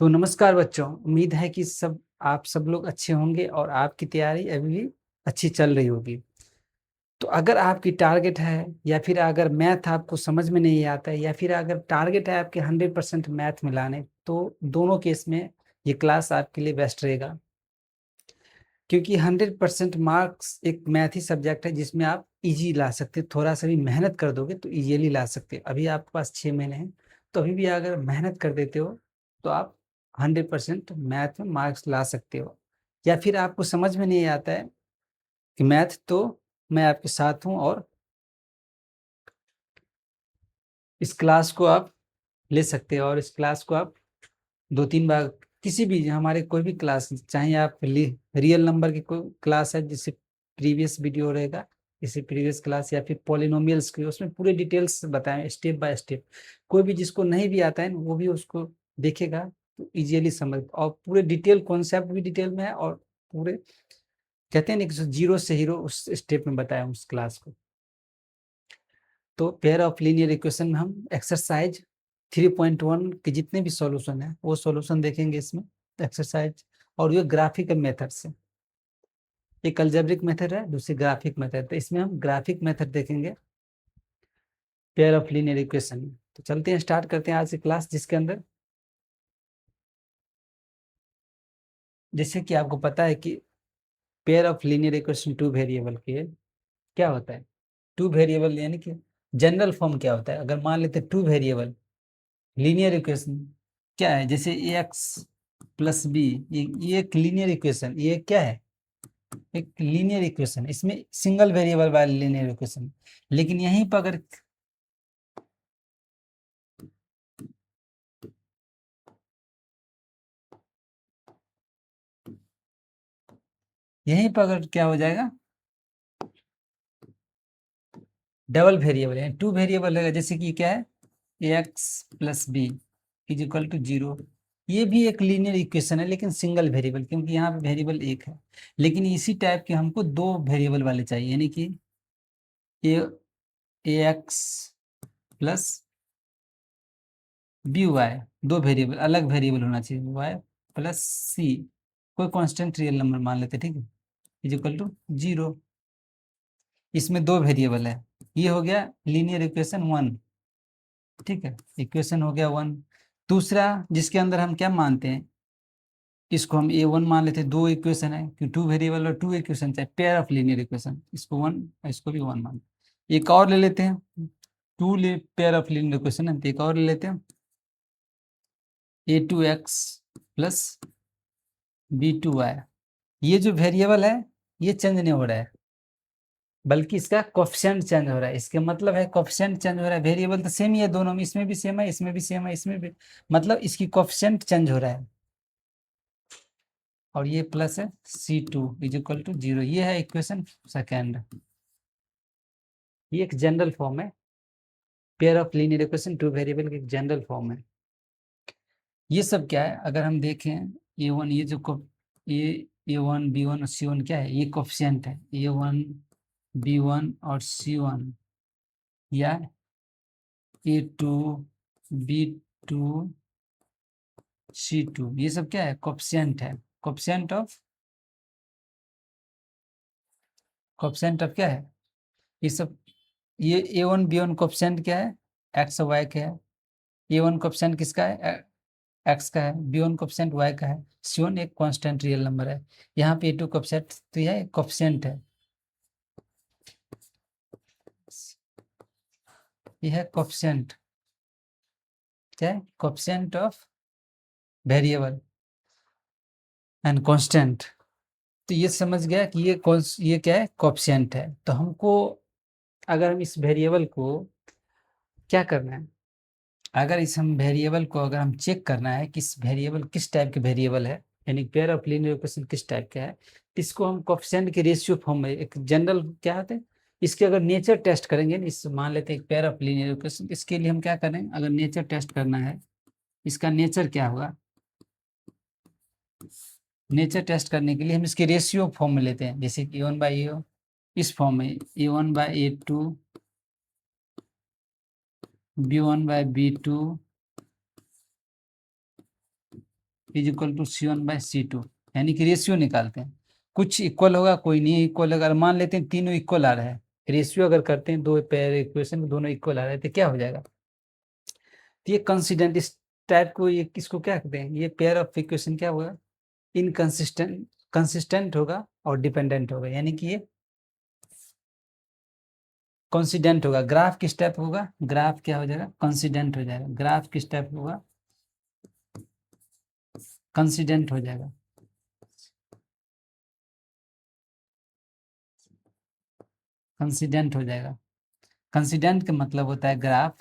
तो नमस्कार बच्चों, उम्मीद है कि आप सब लोग अच्छे होंगे और आपकी तैयारी अभी भी अच्छी चल रही होगी। तो अगर आपकी टारगेट है या फिर अगर मैथ आपको समझ में नहीं आता है या फिर अगर टारगेट है आपके 100% मैथ में लाने, तो दोनों केस में ये क्लास आपके लिए बेस्ट रहेगा। क्योंकि 100% मार्क्स एक मैथ ही सब्जेक्ट है जिसमें आप इजी ला सकते, थोड़ा सा भी मेहनत कर दोगे तो इजीली ला सकते। अभी आपके पास 6 महीने हैं, तो अभी भी अगर मेहनत कर देते हो तो आप 100% मैथ में मार्क्स ला सकते हो। या फिर आपको समझ में नहीं आता है कि मैथ, तो मैं आपके साथ हूँ और इस क्लास को आप ले सकते हो और इस क्लास को आप 2-3 बार किसी भी हमारे कोई भी क्लास, चाहे आप रियल नंबर की कोई क्लास है जिससे प्रीवियस वीडियो रहेगा, जैसे प्रीवियस क्लास, या फिर पॉलिनोमियल्स की, उसमें पूरे डिटेल्स बताएं स्टेप बाय स्टेप। कोई भी जिसको नहीं भी आता है ना, वो भी उसको देखेगा तो इजीली समझ, और पूरे डिटेल कॉन्सेप्ट भी डिटेल में है, और पूरे कहते हैं ना कि जीरो से हीरो उस स्टेप में बताया उस क्लास को। तो पेयर ऑफ लीनियर इक्वेशन में हम एक्सरसाइज 3.1 के जितने भी सॉल्यूशन है वो सॉल्यूशन देखेंगे इसमें, एक्सरसाइज। और ये ग्राफिकल मेथड से, एक अलजेब्रिक मेथड है, दूसरी ग्राफिक मेथड। तो इसमें हम ग्राफिक मेथड देखेंगे पेयर ऑफ लीनियर इक्वेशन में। तो चलते हैं, स्टार्ट करते हैं आज की क्लास, जिसके अंदर जैसे कि आपको पता है कि pair of linear equation two variable के क्या होता है। टू वेरिएबल यानी कि जनरल फॉर्म क्या होता है। अगर मान लेते टू वेरिएबल लीनियर इक्वेशन क्या है, जैसे ए एक्स प्लस बी, ये एक लीनियर इक्वेशन, ये क्या है, एक लीनियर इक्वेशन। इसमें सिंगल वेरिएबल वाली लीनियर इक्वेशन। लेकिन यहीं पर अगर क्या हो जाएगा, डबल वेरिएबल है, टू वेरिएबल है। जैसे कि क्या है, A X plus B is equal to 0। ये भी एक लीनियर इक्वेशन है लेकिन सिंगल वेरिएबल, क्योंकि यहाँ पे वेरिएबल एक है। लेकिन इसी टाइप के हमको दो वेरिएबल वाले चाहिए, यानी कि ए एक्स प्लस बी वाई, दो वेरिएबल, अलग वेरिएबल होना चाहिए। वाई प्लस सी, कोई कांस्टेंट रियल नंबर मान लेते, ठीक है, इज इक्वल टू 0। इसमें दो वेरिएबल है। ये हो गया लीनियर इक्वेशन 1, ठीक है, इक्वेशन हो गया 1। दूसरा जिसके अंदर हम क्या मानते हैं, इसको हम A1 मान लेते हैं। दो इक्वेशन है कि टू वेरिएबल और टू इक्वेशन चाहिए, पेयर ऑफ लीनियर इक्वेशन, इसको 1, इसको भी 1 मान। एक और ले लेते हैं, पेयर ऑफ लीनियर इक्वेशन है, तो एक और ले लेते हैं, A2x प्लस B2y। ये जो वेरिएबल है ये चेंज नहीं हो रहा है, बल्कि इसका कोफिशिएंट चेंज हो रहा है। इसके मतलब है कोफिशिएंट चेंज हो रहा है, वेरिएबल तो सेम ही है दोनों में, इसमें भी सेम है, इसमें भी सेम है, इसमें भी, मतलब इसकी कोफिशिएंट चेंज हो रहा है। और ये प्लस है C2 इज इक्वल टू 0। ये है इक्वेशन सेकेंड। ये एक जनरल फॉर्म है, pair of linear equation two variable की एक जनरल फॉर्म है। ये सब क्या है, अगर हम देखें A1, ये जो A1 B1 और C1 क्या है, ये कोफिशिएंट है, A1 B1 और C1, या A2 B2 C2, ये सब क्या है, कोफिशिएंट है। कोफिशिएंट ऑफ क्या है, ये सब। ये A1 B1 कोफिशिएंट क्या है, एक्स और वाई का है। A1 कोफिशिएंट किसका है, एक्स का है। B1 कोफिशिएंट वाई का है। C1 एक कांस्टेंट रियल नंबर है। यहाँ पे A2 कोफिशिएंट, तो यह कोफिशिएंट है, यह है कोफिशिएंट, क्या है, coefficient of variable and constant. तो ये समझ गया कि ये क्या है, कोफिशिएंट है। तो हमको, अगर हम इस वेरिएबल को क्या करना है, अगर इस हम वेरिएबल को अगर हम चेक करना है कि इस वेरिएबल किस टाइप के वेरिएबल है, यानी पेयर ऑफ लीनियर इक्वेशन किस टाइप का है, इसको हम कोफिशिएंट के रेशियो फॉर्म में, एक जनरल क्या होते हैं, इसके अगर नेचर टेस्ट करेंगे, इस मान लेते हैं एक पेयर ऑफ लीनियर इक्वेशन, इसके लिए हम क्या करें, अगर नेचर टेस्ट करना है, इसका नेचर क्या होगा, नेचर टेस्ट करने के लिए हम इसके रेशियो फॉर्म में लेते हैं, जैसे कि A1/A, इस फॉर्म में A1/A2, B1/B2, is equal to C1/C2, यानी कि रेशियो निकालते हैं। कुछ इक्वल होगा, कोई नहीं इक्वल। अगर मान लेते हैं तीनों इक्वल आ रहा है, रेशियो अगर करते हैं दो पेयर इक्वेशन में दोनों इक्वल आ रहे हैं तो क्या हो जाएगा? तो ये कंसिस्टेंट, इस टाइप को, ये किसको क्या कहते हैं? ये पेयर ऑफ इक्वेशन क्या होगा? इनकंसिस्टेंट, कंसिस्टेंट होगा और डिपेंडेंट होगा, यानी कि ये कॉन्सिडेंट होगा। ग्राफ किस टाइप होगा? ग्राफ क्या हो जाएगा? कंसिडेंट हो जाएगा। ग्राफ किस टाइप होगा? कंसिडेंट हो जाएगा। कंसिडेंट हो जाएगा। कंसिडेंट का मतलब होता है ग्राफ,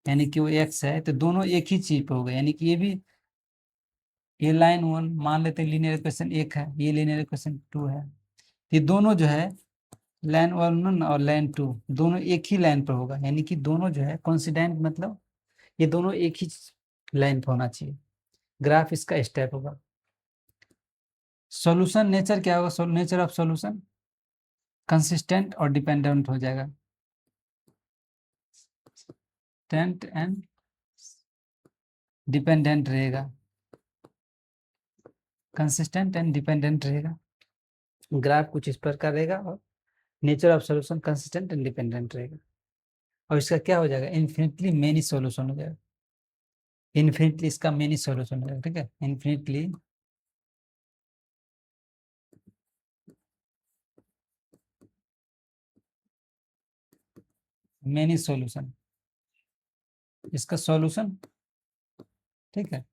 यानी कि वो एक्स है तो दोनों एक ही चीज पे होगा, यानी कि ये भी, ये लाइन वन मान लेते हैं लीनियर इक्वेशन एक है, ये लीनियर इक्वेशन टू है, ये दोनों जो है लाइन वन और लाइन टू दोनों एक ही लाइन पर होगा, यानी कि दोनों जो है कॉन्सिडेंट, मतलब ये दोनों एक ही लाइन पर होना चाहिए। ग्राफ इसका स्टेप होगा। सॉल्यूशन नेचर क्या होगा? नेचर ऑफ सॉल्यूशन कंसिस्टेंट और डिपेंडेंट हो जाएगा। टेंट एंड डिपेंडेंट रहेगा, कंसिस्टेंट एंड डिपेंडेंट रहेगा। ग्राफ कुछ इस प्रकार रहेगा और nature of solution consistent and dependent रहेगा। और इसका क्या हो जाएगा? इन्फिनिटली मेनी सॉल्यूशन हो जाएगा। इन्फिनिटली इसका मेनी सॉल्यूशन हो जाएगा, ठीक है। इन्फिनिटली मेनी सॉल्यूशन, इसका सॉल्यूशन, ठीक है।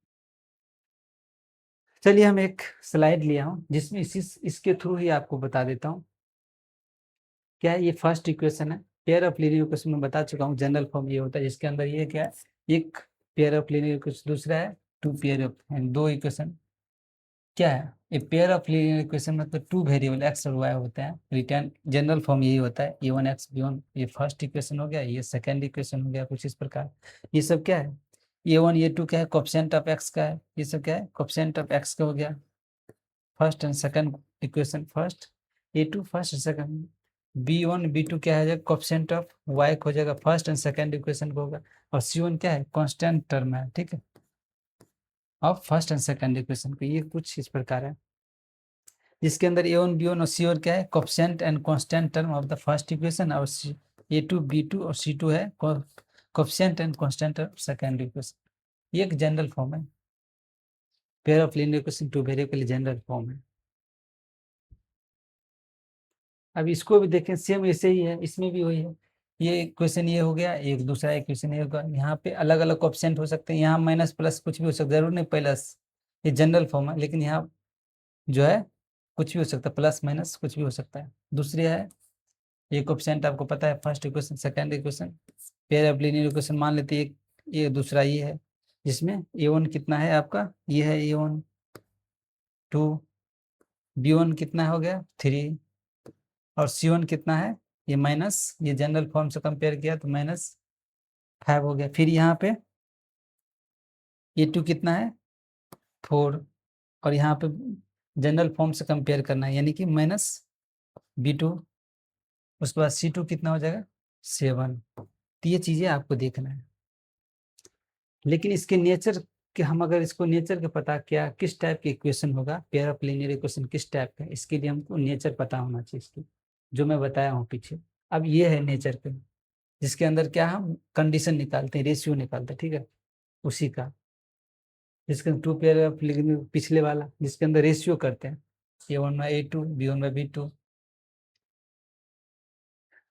चलिए हम एक स्लाइड लिया हूं जिसमें इसके थ्रू ही आपको बता देता हूं। क्या है? ये फर्स्ट इक्वेशन है, पेयर ऑफ लीनियर इक्वेशन में बता चुका हूँ। जनरल फॉर्म ये होता है जिसके अंदर ये क्या है, एक पेयर ऑफ लीनियर इक्वेशन, दूसरा है टू पेयर ऑफ, दो इक्वेशन। क्या है? A pair of linear equation मतलब टू वेरिएबल एक्स और वाई होते हैं। रिटर्न जनरल फॉर्म यही होता है, A1x B1, ये फर्स्ट इक्वेशन हो गया, ये सेकंड इक्वेशन हो गया, कुछ इस प्रकार। ये सब क्या है? A1 A2 क्या है? कोएफिशिएंट ऑफ एक्स का है। ये सब क्या है? कोएफिशिएंट ऑफ एक्स का हो गया। First and second equation, first A2 first and second. B1 B2 क्या है? कोएफिशिएंट ऑफ वाई हो जाएगा, फर्स्ट एंड सेकंड इक्वेशन को होगा। और C1 क्या है? कांस्टेंट टर्म है, ठीक है, of first and second equation को। ये कुछ इस प्रकार है जिसके अंदर A1 B1 और C1 क्या है? Coefficient and constant term of the first equation, और A2 B2 और C2 है coefficient and constant term second equation. ये एक जनरल फॉर्म है, pair of linear equation two variable general form है। अब इसको भी देखें, सेम ऐसे ही है, इसमें भी वही है। ये क्वेश्चन ये हो गया, एक दूसरा एक क्वेश्चन ये होगा। यहाँ पे अलग अलग कोएफिशिएंट हो सकते हैं, यहाँ माइनस प्लस कुछ भी हो सकता है, जरूर नहीं प्लस। ये जनरल फॉर्म है, लेकिन यहाँ जो है कुछ भी हो सकता है, प्लस माइनस कुछ भी हो सकता है। दूसरी है, ये कोएफिशिएंट आपको पता है, first equation second equation. Pair of linear equation मान लेते हैं, एक ये दूसरा ये है जिसमें A1 कितना है आपका? ये है A1 2, B1 कितना हो गया 3, और C1 कितना है? ये माइनस, ये जनरल फॉर्म से कंपेयर किया तो -5 हो गया। फिर यहाँ पे A2 कितना है? 4, और यहाँ पे जनरल फॉर्म से कंपेयर करना है, यानी कि -B2। उसके बाद C2 कितना हो जाएगा? 7। तो ये चीजें आपको देखना है। लेकिन इसके नेचर के, हम अगर इसको नेचर के पता क्या किस टाइप की इक्वेशन होगा, पेयर ऑफ लीनियर इक्वेशन किस टाइप का, इसके लिए हमको नेचर पता होना चाहिए इसकी, जो मैं बताया हूँ पीछे। अब ये है नेचर पे, जिसके अंदर क्या हम कंडीशन निकालते हैं, रेशियो निकालते हैं, ठीक है, उसी का। जिसके टू पेयर ऑफ लीनियर, पिछले वाला जिसके अंदर रेशियो करते हैं, A1/A2 B1/B2।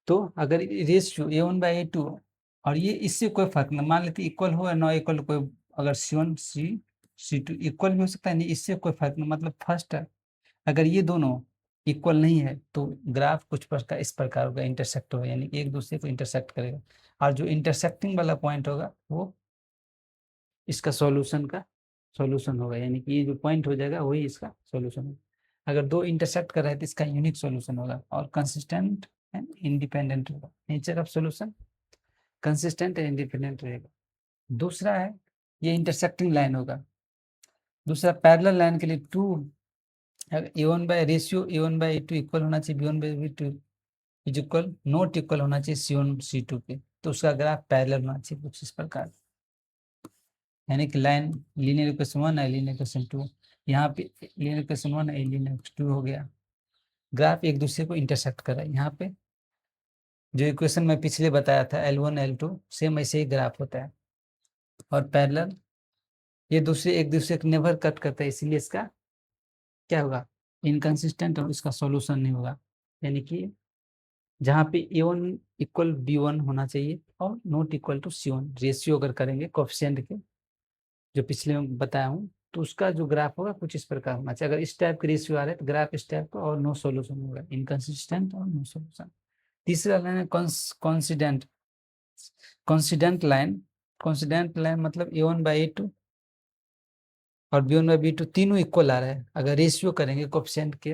तो अगर रेशियो A1/A2 और ये इससे कोई फर्क नहीं, मान लेते इक्वल हो या नॉट इक्वल, कोई अगर C1 C2 इक्वल भी हो सकता है, नहीं इससे कोई फर्क नहीं, मतलब फर्स्ट है। अगर ये दोनों इक्वल नहीं है तो ग्राफ कुछ प्रकार इस प्रकार होगा, इंटरसेक्ट होगा, यानी कि एक दूसरे को इंटरसेक्ट करेगा। और जो इंटरसेक्टिंग वाला पॉइंट होगा वो इसका सॉल्यूशन का सॉल्यूशन होगा, यानी कि ये जो पॉइंट हो जाएगा वही इसका सॉल्यूशन होगा। अगर दो इंटरसेक्ट कर रहे हैं तो इसका यूनिक सॉल्यूशन होगा और कंसिस्टेंट एंड इंडिपेंडेंट होगा। Nature of solution consistent and independent रहेगा। दूसरा है, ये इंटरसेक्टिंग लाइन होगा। दूसरा पैरेलल लाइन के लिए to, A1 bye ratio A1/A2 equal होना चाहिए B1/B2 is equal, not equal होना चाहिए C1 C2 के, तो उसका ग्राफ पैरेलल होना चाहिए कुछ इस प्रकार। यानी कि लाइन लीनियर इक्वेशन 1 है, लीनियर इक्वेशन 2, यहाँ पे लीनियर इक्वेशन 1 है, लीनियर इक्वेशन 2 हो गया। ग्राफ एक दूसरे को इंटरसेक्ट कर रहा है। यहाँ पे जो इक्वेशन मैं पिछले बताया था L1 L2 सेम ऐसे ही ग्राफ होता है, और पैरेलल ये दूसरे एक दूसरे को नेवर कट करता है, इसीलिए इसका क्या होगा, इनकंसिस्टेंट, और इसका सॉल्यूशन नहीं होगा। यानी कि जहाँ पे A1 इक्वल B1 होना चाहिए और not equal to C1, ratio अगर करेंगे कोफिशिएंट के, जो पिछले में बताया हूँ, तो उसका जो ग्राफ होगा कुछ इस प्रकार होना चाहिए। अगर इस टाइप का रेशियो आ रहा है तो ग्राफ इस टाइप का, और नो सॉल्यूशन होगा, इनकंसिस्टेंट और नो सॉल्यूशन। तीसरा लाइन है कॉन्सिडेंट। कॉन्सिडेंट लाइन मतलब A1/A2 और B1/B2 तीनों इक्वल आ रहा है। अगर रेशियो करेंगे कोफिशिएंट के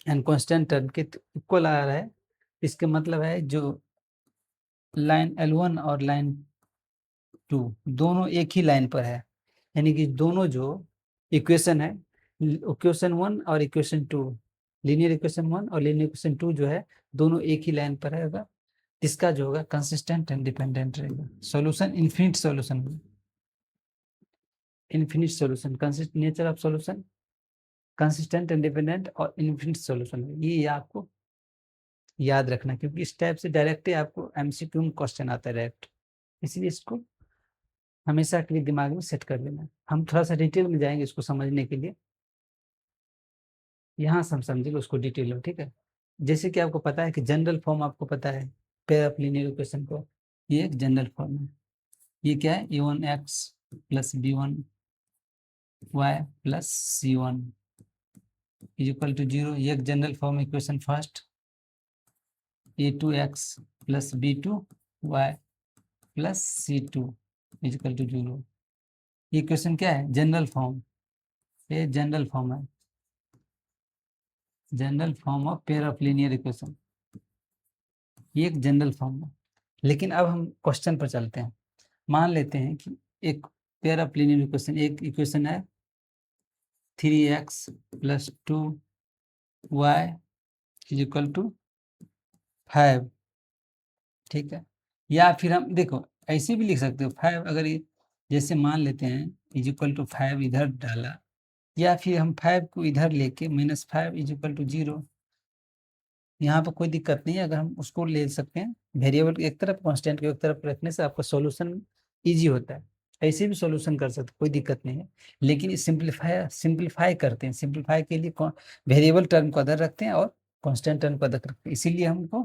एंड कांस्टेंट टर्म के तो इक्वल आ रहा है, इसके मतलब है जो लाइन L1 और लाइन 2 दोनों एक ही लाइन पर है। यानी कि दोनों जो इक्वेशन है, इक्वेशन 1 और इक्वेशन 2, लीनियर इक्वेशन 1 और लीनियर इक्वेशन 2 जो है, दोनों एक ही लाइन पर रहेगा। इसका जो होगा कंसिस्टेंट एंड डिपेंडेंट रहेगा। Solution infinite solution, infinite solution, consist nature of solution consistent and dependent और इन्फिनिट सॉल्यूशन, ये आपको याद रखना, क्योंकि इस टाइप से डायरेक्ट ही आपको एमसीक्यू में क्वेश्चन आता है डायरेक्ट, इसलिए इसको हमेशा के लिए दिमाग में सेट कर लेना। हम थोड़ा सा डिटेल में जाएंगे इसको समझने के लिए, यहाँ से हम समझेंगे उसको डिटेल में, ठीक है। जैसे कि आपको पता है कि जनरल फॉर्म आपको पता है पेयर ऑफ लीनियर इक्वेशन को, ये एक जनरल फॉर्म है। ये क्या है, a1x plus b1y plus c1 is equal to 0, ये एक general form equation first. a2x plus b2y plus c2 is equal to 0, ये इक्वेशन क्या है, जनरल फॉर्म, ये जनरल फॉर्म है, general form of pair of linear equation, ये एक general form है। लेकिन अब हम क्वेश्चन पर चलते हैं। मान लेते हैं कि एक पेयर ऑफ लीनियर इक्वेशन, एक इक्वेशन है 3x plus 2y is equal to 5, ठीक है। या फिर हम देखो ऐसे भी लिख सकते हो 5, अगर ये जैसे मान लेते हैं इज इक्वल टू 5 इधर डाला, या फिर हम 5 को इधर लेके -5 इज इक्वल टू 0, यहाँ पर कोई दिक्कत नहीं है। अगर हम उसको ले सकते हैं वेरिएबल को एक तरफ, कांस्टेंट को एक तरफ रखने से आपका सॉल्यूशन इजी होता है। ऐसे भी सॉल्यूशन कर सकते, कोई दिक्कत नहीं है। लेकिन सिंप्लीफाई करते हैं, सिंप्लीफाई के लिए वेरिएबल टर्म को अदर रखते हैं और कांस्टेंट टर्म को अदर रखते हैं, इसीलिए हमको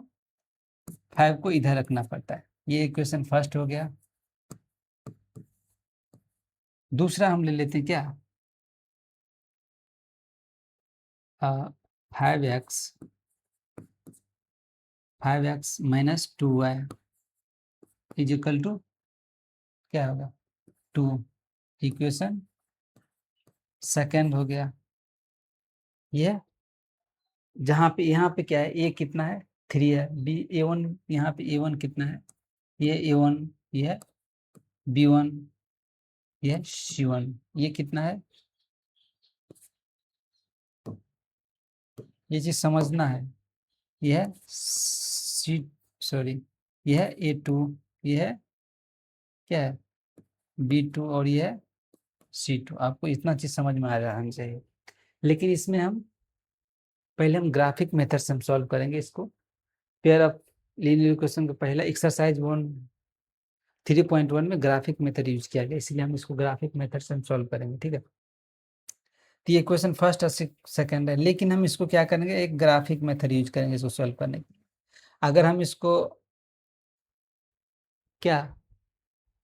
5 को इधर रखना पड़ता है। ये इक्वेशन फर्स्ट हो गया। दूसरा हम ले लेते हैं क्या, 5x minus 2y is equal to क्या होगा, 2, इक्वेशन सेकेंड हो गया। ये जहाँ पे यहाँ पे क्या है, ए कितना है 3 है, बी A1 यहाँ पे A1 कितना है, ये A1, ये B1, ये C1, ये कितना है, ये चीज समझना है। यह है सी, सॉरी, यह है A2, यह है क्या है B2, और यह है C2। आपको इतना चीज समझ में आ रहा चाहिए। लेकिन इसमें हम पहले हम ग्राफिक मेथड से हम सॉल्व करेंगे इसको। पेयर ऑफ लीनियर इक्वेशन का पहला एक्सरसाइज 3.1 में ग्राफिक मेथड यूज किया गया, इसलिए हम इसको ग्राफिक मेथड से हम सॉल्व करेंगे, ठीक है। तो ये क्वेश्चन फर्स्ट और सेकंड है, लेकिन हम इसको क्या करेंगे, एक ग्राफिक मेथड यूज करेंगे इसको सॉल्व करने के लिए। अगर हम इसको क्या,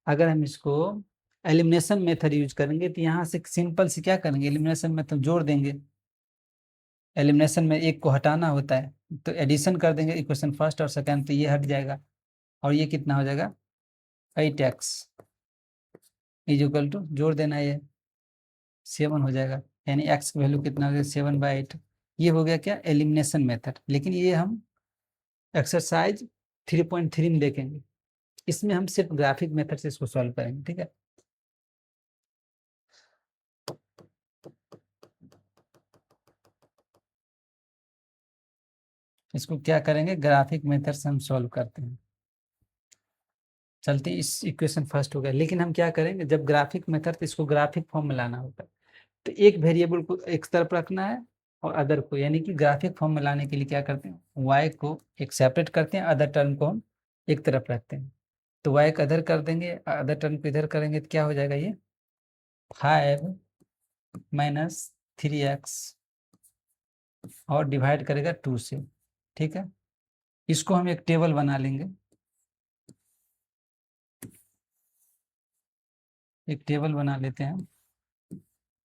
अगर हम इसको एलिमिनेशन मेथड यूज करेंगे तो यहाँ से सिंपल से क्या करेंगे, एलिमिनेशन मेथड जोड़ देंगे। एलिमिनेशन में एक को हटाना होता है, तो एडिशन कर देंगे इक्वेशन फर्स्ट और सेकंड, तो ये हट जाएगा, और ये कितना हो जाएगा 8x इज इक्वल टू, जोड़ देना, ये 7 हो जाएगा। यानी x की वैल्यू कितना हो जाएगा 7/8। ये हो गया क्या, एलिमिनेशन मेथड। लेकिन ये हम एक्सरसाइज 3.3 में देखेंगे, इसमें हम सिर्फ ग्राफिक मेथड से इसको सॉल्व करेंगे, ठीक है। इसको क्या करेंगे, ग्राफिक मेथड से हम सॉल्व करते हैं। चलते इस इक्वेशन फर्स्ट हो गया, लेकिन हम क्या करेंगे जब ग्राफिक मेथड तो इसको ग्राफिक फॉर्म में लाना होगा। तो एक वेरिएबल को एक तरफ रखना है और अदर को, यानी कि ग्राफिक फॉर्म में लाने के लिए क्या करते हैं, वाई को एक सेपरेट करते हैं, अदर टर्म को हम एक तरफ रखते हैं। तो वाई का अदर कर देंगे, अदर टर्म को इधर करेंगे तो क्या हो जाएगा, ये 5 - 3x और डिवाइड करेगा 2 से। ठीक है, इसको हम एक टेबल बना लेंगे, एक टेबल बना लेते हैं।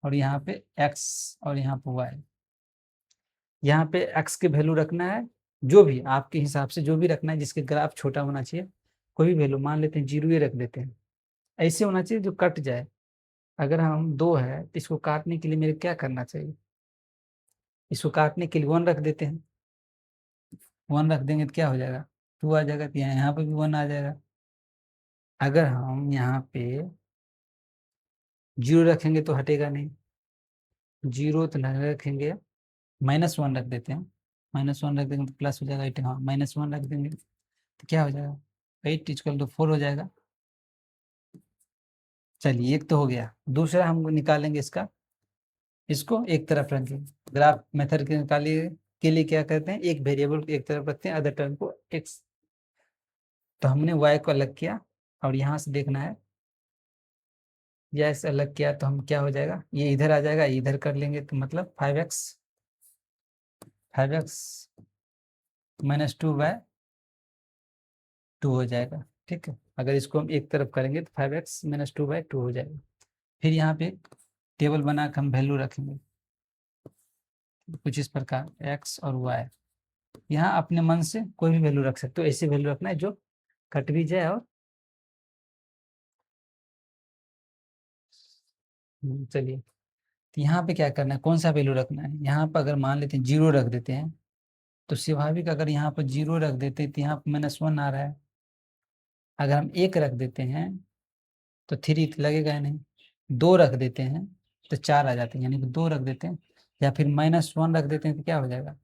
और यहाँ पे x और यहाँ पे y, यहाँ पे x के वैल्यू रखना है, जो भी आपके हिसाब से जो भी रखना है, जिसके ग्राफ छोटा होना चाहिए, कोई भी वैल्यू मान लेते हैं 0 ही रख देते हैं। ऐसे होना चाहिए जो कट जाए। अगर हम 2 है तो इसको काटने के लिए मेरे क्या करना चाहिए, इसको काटने के लिए 1 रख देते हैं। 1 रख देंगे तो क्या हो जाएगा, 2 आ जाएगा, तो यहाँ पे भी 1 आ जाएगा। अगर हम यहाँ पे 0 रखेंगे तो हटेगा नहीं, 0 तो नहीं रखेंगे, -1 रख देते हैं। -1 रख देंगे तो प्लस हो जाएगा 8, हाँ -1 रख देंगे तो क्या हो जाएगा, 8 = 4 हो जाएगा। चलिए एक तो हो गया, दूसरा हम निकालेंगे इसका, इसको एक तरफ रखेंगे। ग्राफ मेथड के निकालिए के लिए क्या करते हैं, एक वेरिएबल को एक तरफ रखते हैं, अदर टर्म को एक्स। तो हमने वाई को अलग किया और यहाँ से देखना है, या ऐसे अलग किया तो हम क्या हो जाएगा, ये इधर आ जाएगा, इधर कर लेंगे तो मतलब 5x - 2/2 हो जाएगा। ठीक है, अगर इसको हम एक तरफ करेंगे तो 5x - 2/2 हो जाएगा। फिर यहाँ पे टेबल बना कर हम वैल्यू रखेंगे कुछ इस प्रकार, x और y। यहाँ अपने मन से कोई भी वैल्यू रख सकते हो, ऐसी वैल्यू रखना है जो कट भी जाए। और चलिए, तो यहाँ पे क्या करना है, कौन सा वैल्यू रखना है, यहाँ पर अगर मान लेते हैं 0 रख देते हैं, तो स्वाभाविक अगर यहाँ पर 0 रख देते हैं तो यहाँ पर -1 आ रहा है। अगर हम 1 रख देते हैं तो 3 तो लगेगा ही नहीं, 2 रख देते हैं तो 4 आ जाते हैं, यानी कि 2 रख देते हैं, या फिर -1 रख देते हैं तो क्या हो जाएगा,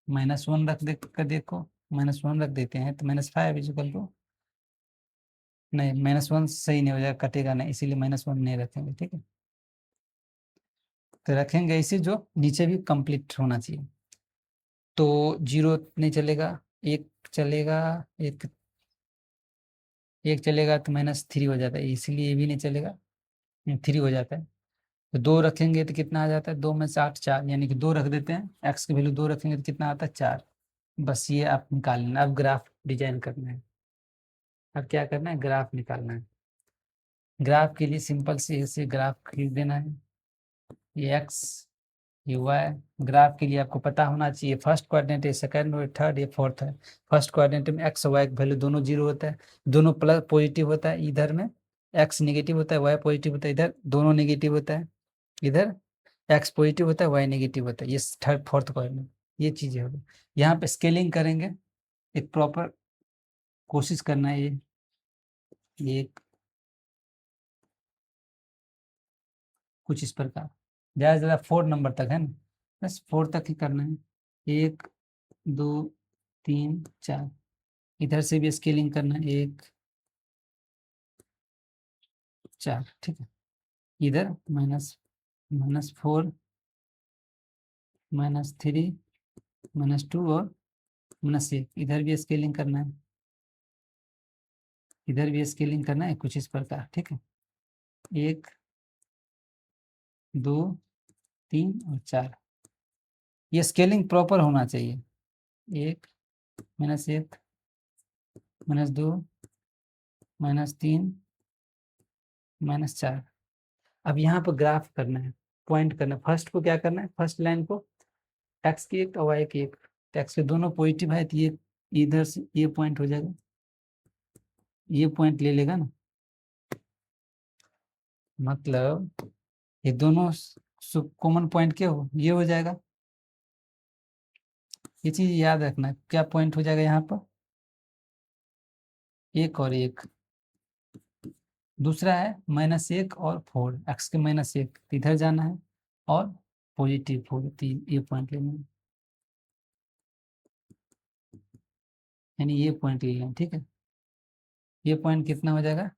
-1 रख दे कर देखो, -1 रख देते हैं तो -5 = नहीं, -1 सही नहीं हो जाएगा, कटेगा नहीं, इसीलिए -1 नहीं रखेंगे। ठीक है, तो रखेंगे इसे जो नीचे भी कंप्लीट होना चाहिए। तो 0 नहीं चलेगा, 1 चलेगा, एक 1 चलेगा तो -3 हो जाता है, इसीलिए ये भी नहीं चलेगा, 3 हो जाता है। तो 2 रखेंगे तो कितना आ जाता है, 2 में से 8 4, यानी कि 2 रख देते हैं, एक्स की वैल्यू 2 रखेंगे तो कितना आता है 4। बस ये आप निकाल लेना। अब ग्राफ डिजाइन करना है, अब क्या करना है, ग्राफ निकालना है। ग्राफ के लिए सिंपल से ऐसे ग्राफ खींच देना है, ये एक्स ये वाई। ग्राफ के लिए आपको पता होना चाहिए, फर्स्ट क्वाड्रेंट है, सेकंड और थर्ड, ये फोर्थ है। फर्स्ट क्वाड्रेंट में एक्स और वाई वैल्यू दोनों 0 होता है, दोनों प्लस पॉजिटिव होता है, इधर में एक्स नेगेटिव होता है, वाई पॉजिटिव होता है, इधर दोनों नेगेटिव होता है, इधर एक्स पॉजिटिव होता है, वाई नेगेटिव होता है। ये थर्ड फोर्थ क्वाड्रेंट, ये चीजें होगी। यहाँ पे स्केलिंग करेंगे, एक प्रॉपर कोशिश करना है, ये एक कुछ इस प्रकार, ज़्यादा से ज़्यादा 4 नंबर तक है ना, बस 4 तक ही करना है। 1 2 3 4, इधर से भी स्केलिंग करना है, 1 4। ठीक है, इधर -4 -3 -2 और -1, इधर भी स्केलिंग करना है, इधर भी स्केलिंग करना है कुछ इस प्रकार। ठीक है, 1 2 3 और 4, ये स्केलिंग प्रॉपर होना चाहिए। 1 -1 -2 -3 -4। अब यहाँ पर ग्राफ करना है, पॉइंट करना है। फर्स्ट को क्या करना है, फर्स्ट लाइन को एक्स की एक और वाई की एक, एक्स के दोनों पॉजिटिव है तो ये इधर से ये पॉइंट हो जाएगा, ये पॉइंट ले लेगा ना, मतलब ये दोनों कॉमन पॉइंट क्या हो, ये हो जाएगा। ये चीज याद रखना, क्या पॉइंट हो जाएगा यहाँ पर, 1 और 1। दूसरा है -1 और 4, एक्स के -1 इधर जाना है, और +4 3, ये पॉइंट लेना है, यानी ये पॉइंट लेना है। ठीक है, ये पॉइंट कितना हो जाएगा,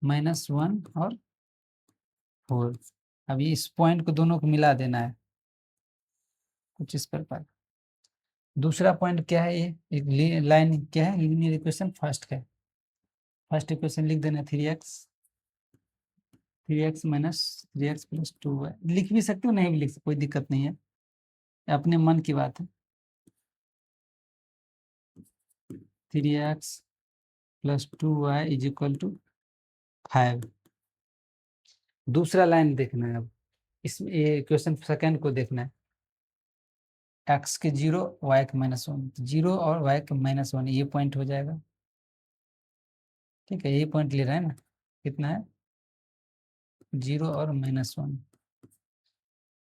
-1 और 4। अभी इस पॉइंट को दोनों को मिला देना है कुछ इस प्रकार। दूसरा पॉइंट क्या है, ये एक लाइन क्या है, लीनियर इक्वेशन फर्स्ट का है। फर्स्ट इक्वेशन लिख देना 3x minus 3x plus 2y। लिख भी सकते हो, नहीं भी लिख सकते, कोई दिक्कत नहीं है, अपने मन की बात है। 3x plus 2y is equal to 5। दूसरा लाइन देखना है अब, इसमें ये क्वेश्चन सेकंड को देखना है। x के 0 y के -1, 0 और y के -1 ये पॉइंट हो जाएगा। ठीक है, ये पॉइंट ले रहा है ना, कितना है 0 और -1।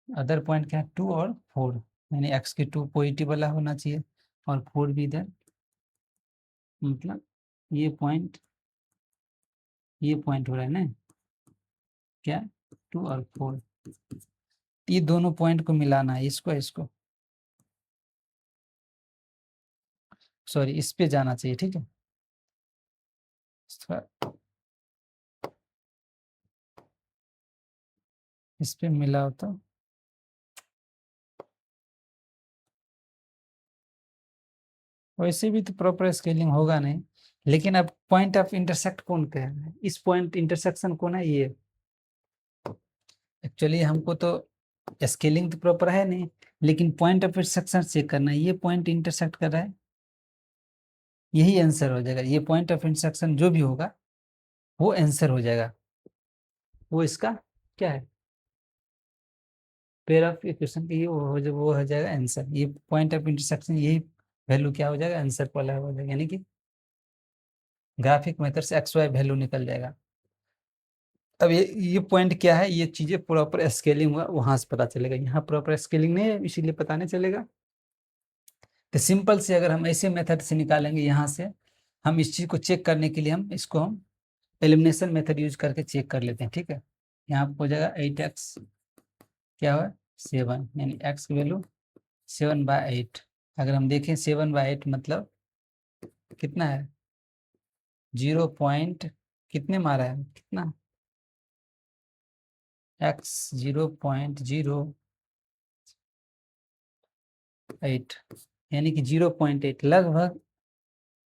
अदर पॉइंट क्या है 2 और 4, यानी x के 2 पॉजिटिव वाला होना चाहिए और 4 भी इधर, मतलब ये पॉइंट हो रहा है ना, क्या 2 और 4, ये दोनों पॉइंट को मिलाना है, इसको सॉरी इस पे जाना चाहिए। ठीक है, इस पे मिलाओ तो वैसे भी तो प्रॉपर स्केलिंग होगा नहीं, लेकिन अब पॉइंट ऑफ इंटरसेक्ट कौन कह रहा है, इस पॉइंट इंटरसेक्शन कौन है ये। एक्चुअली हमको तो स्केलिंग तो प्रॉपर है नहीं, लेकिन पॉइंट ऑफ इंटरसेक्शन चेक करना है, ये पॉइंट इंटरसेक्ट कर रहा है, यही आंसर हो जाएगा। ये पॉइंट ऑफ इंटरसेक्शन जो भी होगा वो आंसर हो जाएगा, वो इसका क्या है, पेयर ऑफ इक्वेशन की वो हो जाएगा आंसर। ये पॉइंट ऑफ इंटरसेक्शन यही वैल्यू क्या हो जाएगा, आंसर वाला हो जाएगा, यानी कि ग्राफिक मेथड से एक्स वाई वैल्यू निकल जाएगा। अब ये पॉइंट क्या है, ये चीजें प्रॉपर स्केलिंग हुआ वहां से पता चलेगा, यहाँ प्रॉपर स्केलिंग नहीं है इसीलिए पता नहीं चलेगा। तो सिंपल से अगर हम ऐसे मेथड से निकालेंगे, यहाँ से हम इस चीज को चेक करने के लिए हम एलिमिनेशन मेथड यूज करके चेक कर लेते हैं। ठीक है, यहाँ हो जाएगा 8x क्या हुआ 7, यानी x की वैल्यू 7/8। अगर हम देखें 7/8 मतलब कितना है, 0 पॉइंट कितने मारा है, कितना x 0.08, यानी कि 0.8 लगभग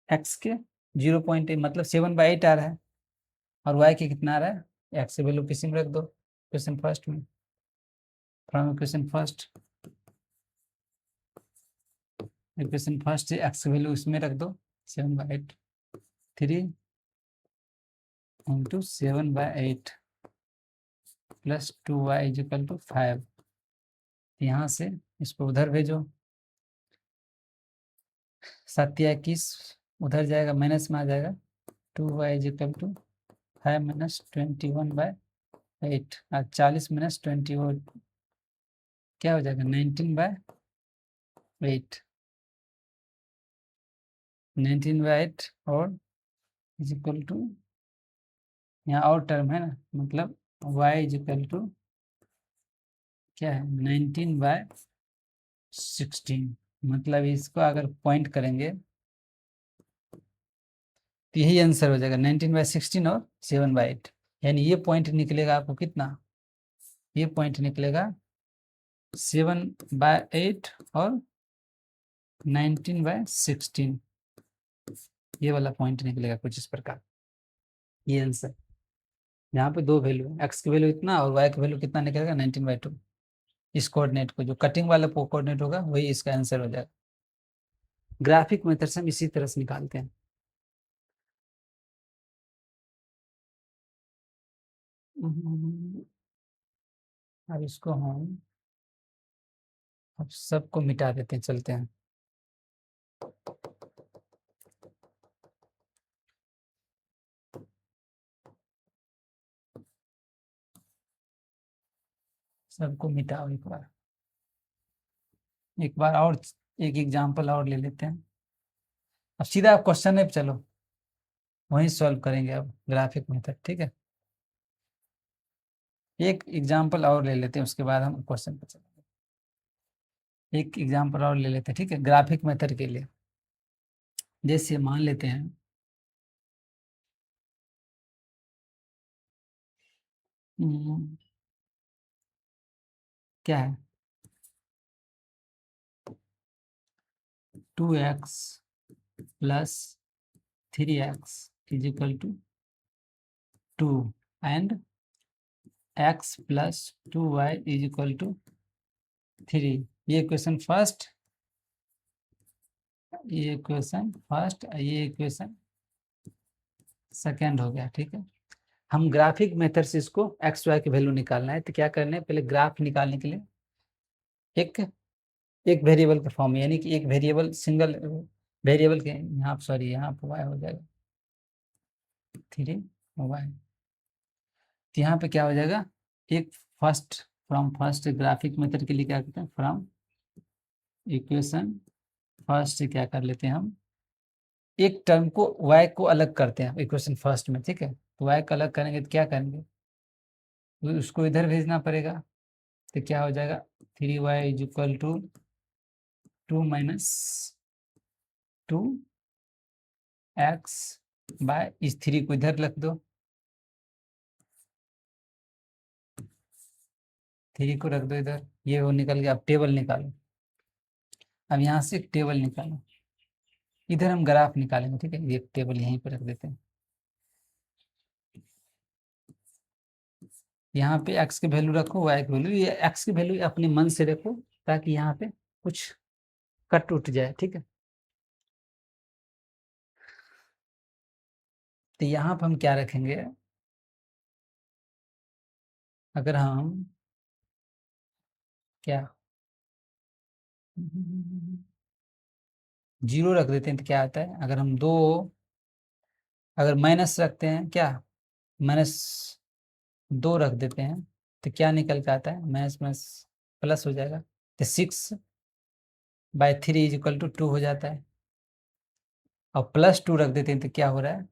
x के 0.8 मतलब 7/8 आ रहा है, और y के कितना आ रहा है, x की वैल्यू किसी में रख दो क्वेश्चन फर्स्ट में, फ्रॉम इक्वेशन फर्स्ट से x की वैल्यू इसमें रख दो 7/8, 3 × 7/8 plus 2y is equal to 5। यहाँ से इसको उधर भेजो, 7 या 21 उधर जाएगा, माइनस में आ जाएगा, 2y is equal to 5 minus 21/8 और 40 माइनस 20 क्या हो जाएगा 19/8, 19/8 और इज इक्वल टू, यहाँ और टर्म है ना, मतलब y इज इक्वल टू क्या है 19/16। मतलब इसको अगर पॉइंट करेंगे तो यही आंसर हो जाएगा 19/16 और 7/8, यानी ये पॉइंट निकलेगा आपको कितना, ये पॉइंट निकलेगा 7/8 और 19/16, ये वाला पॉइंट निकलेगा कुछ इस प्रकार, ये आंसर। यहाँ पे दो वैल्यू है, एक्स की वैल्यू इतना और वाई की वैल्यू कितना निकलेगा 19/2। इस कोऑर्डिनेट को जो कटिंग वाला कोऑर्डिनेट होगा वही इसका आंसर हो जाएगा। ग्राफिक मेथड से हम इसी तरह से निकालते हैं। अब इसको हम अब सबको मिटा देते हैं, चलते हैं। सबको मिटाओ एक बार और एक एग्जांपल और ले लेते हैं। अब सीधा आप क्वेश्चन पे चलो, वहीं सॉल्व करेंगे अब ग्राफिक मेथड। ठीक है, एक एग्जांपल और ले लेते हैं, उसके बाद हम क्वेश्चन पे चलेंगे। एक एग्जांपल और ले लेते हैं, ठीक है, ग्राफिक मेथड के लिए। जैसे मान लेते हैं क्या है 2x plus 3x is equal to 2 and x plus 2y is equal to 3। ये इक्वेशन फर्स्ट, ये इक्वेशन फर्स्ट, ये इक्वेशन सेकेंड हो गया। ठीक है, हम ग्राफिक मेथड से इसको एक्स वाई की वैल्यू निकालना है। तो क्या करना है, पहले ग्राफ निकालने के लिए एक एक वेरिएबल के फॉर्म में, यानी कि एक वेरिएबल सिंगल वेरिएबल के यहाँ, सॉरी यहाँ पर वाई हो जाएगा 3y। तो यहाँ पे क्या हो जाएगा, एक first from first graphic method के लिए क्या करते हैं, फ्रॉम इक्वेशन फर्स्ट से क्या कर लेते हैं हम, एक टर्म को y को अलग करते हैं इक्वेशन फर्स्ट में। ठीक है, तो y को अलग करेंगे तो क्या करेंगे, तो उसको इधर भेजना पड़ेगा। तो क्या हो जाएगा 3y is equal to 2 minus 2x by इस 3 को इधर रख दो, 3 को रख दो इधर, ये वो निकल गया। अब टेबल निकालो, अब यहाँ से एक टेबल निकालो, इधर हम ग्राफ निकालेंगे। ठीक है, ये टेबल यहीं पर रख देते हैं। यहाँ पे x की वैल्यू रखो, y की वैल्यू, ये x की वैल्यू अपने मन से रखो ताकि यहाँ पे कुछ कट उठ जाए। ठीक है, तो यहाँ पर हम क्या रखेंगे, अगर हम क्या 0 रख देते हैं तो क्या आता है, अगर हम दो, अगर माइनस रखते हैं, क्या -2 रख देते हैं तो क्या निकल के आता है, माइनस माइनस प्लस हो जाएगा। तो 6/3 इज इक्वल टू 2 हो जाता है। और +2 रख देते हैं तो क्या हो रहा है,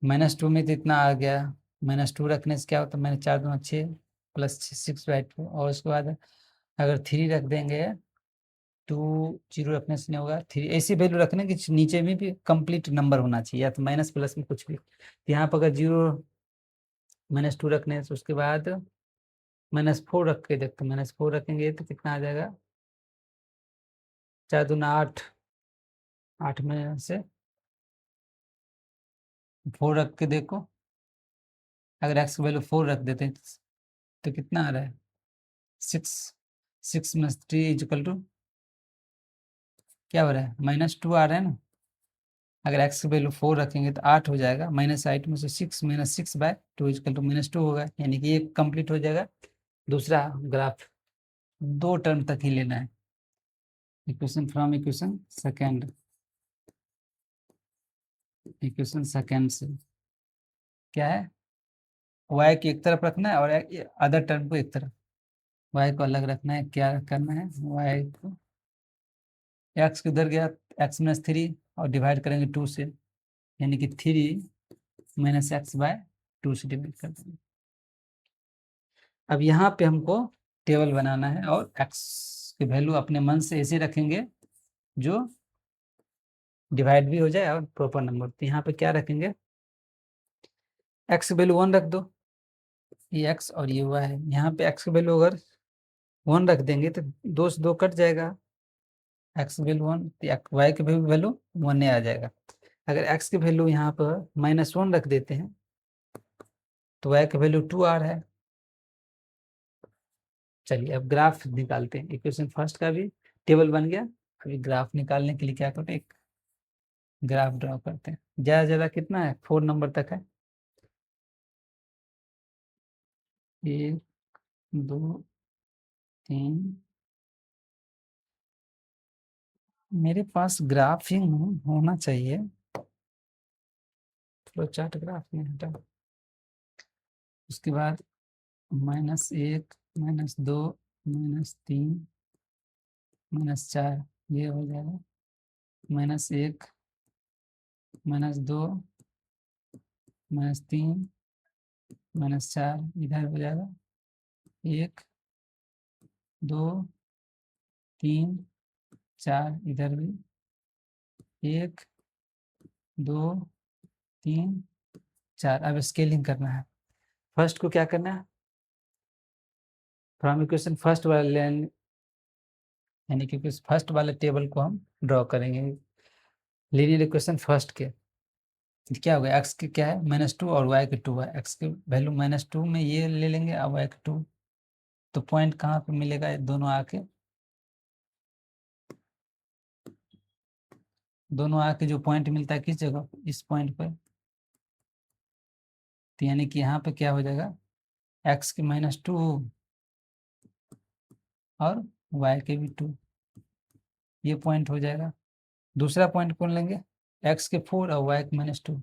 -2 में तो इतना आ गया। -2 रखने से क्या होता है, -4 दूना 6 प्लस 6/2, और उसके बाद अगर 3 रख देंगे, 0 रखने से नहीं होगा, 3 ऐसी वैल्यू रखने की नीचे में भी कंप्लीट नंबर होना चाहिए, या तो माइनस प्लस में कुछ भी। यहाँ पर अगर 0 -2 रखने से, उसके बाद -4 रख के देखते, -4 रखेंगे तो कितना आ जाएगा, 4 दूना 8, 8 में से 4 रख के देखो, अगर एक्स की वैल्यू 4 रख देते हैं तो कितना आ रहा है, 6, 6 - 3 इज इक्वल टू क्या हो रहा है, -2 आ रहा है ना। अगर एक्स की वैल्यू 4 रखेंगे तो 8 हो जाएगा, -8 में से 6 -6/2 इक्वल टू -2 होगा, यानी कि ये कंप्लीट हो जाएगा। दूसरा ग्राफ 2 टर्म तक ही लेना है, इक्वेशन फ्रॉम इक्वेशन सेकेंड से क्या है, y की एक तरफ रखना है और अदर टर्म को एक तरफ, y को अलग रखना है। क्या करना है, y को x किधर गया, x-3 और डिवाइड करेंगे 2 से, यानी कि 3 - x/2 से डिवाइड कर देंगे। अब यहाँ पे हमको टेबल बनाना है और x की वैल्यू अपने मन से ऐसे रखेंगे जो डिवाइड भी हो जाए और प्रॉपर नंबर। तो यहाँ पे क्या रखेंगे, x की वैल्यू 1 रख दो, ये x और ये y है। यहाँ पे x की वैल्यू अगर 1 रख देंगे तो 2 से 2 कट जाएगा, x की वैल्यू 1, तो y की वैल्यू 1 आ जाएगा। अगर x की वैल्यू यहाँ पर -1 रख देते हैं तो y की वैल्यू 2 आ रहा है। चलिए अब ग्राफ निकालते हैं, इक्वेशन फर्स्ट का भी टेबल बन गया। अभी ग्राफ निकालने के लिए क्या करते हैं, एक ग्राफ ड्रॉ करते हैं। ज़्यादा ज़्यादा कितना है, 4 नंबर तक है, 1 2 3। मेरे पास ग्राफ ही होना चाहिए, फ्लो चार्ट ग्राफ में हटा। उसके बाद -1 -2 -3 -4, ये हो जाएगा, -1 -2 -3 -4, इधर हो जाएगा 1 2 3 4, इधर भी 1 2 3 4। अब स्केलिंग करना है। फर्स्ट को क्या करना है, फ्रॉम इक्वेशन फर्स्ट वाले लाइन, यानी कि फर्स्ट वाले टेबल को हम ड्रॉ करेंगे लीनियर इक्वेशन फर्स्ट के। क्या हो गया, एक्स के क्या है -2 और वाई के 2 है। एक्स की वैल्यू -2 में ये ले लेंगे और वाई के 2, तो पॉइंट कहाँ पे मिलेगा, ये दोनों आके, दोनों आके जो पॉइंट मिलता है किस जगह, इस पॉइंट पर। तो यानी कि यहाँ पे क्या हो जाएगा, एक्स के -2 और वाई के भी 2, ये पॉइंट हो जाएगा। दूसरा पॉइंट कौन लेंगे, एक्स के 4 और वाई के -2।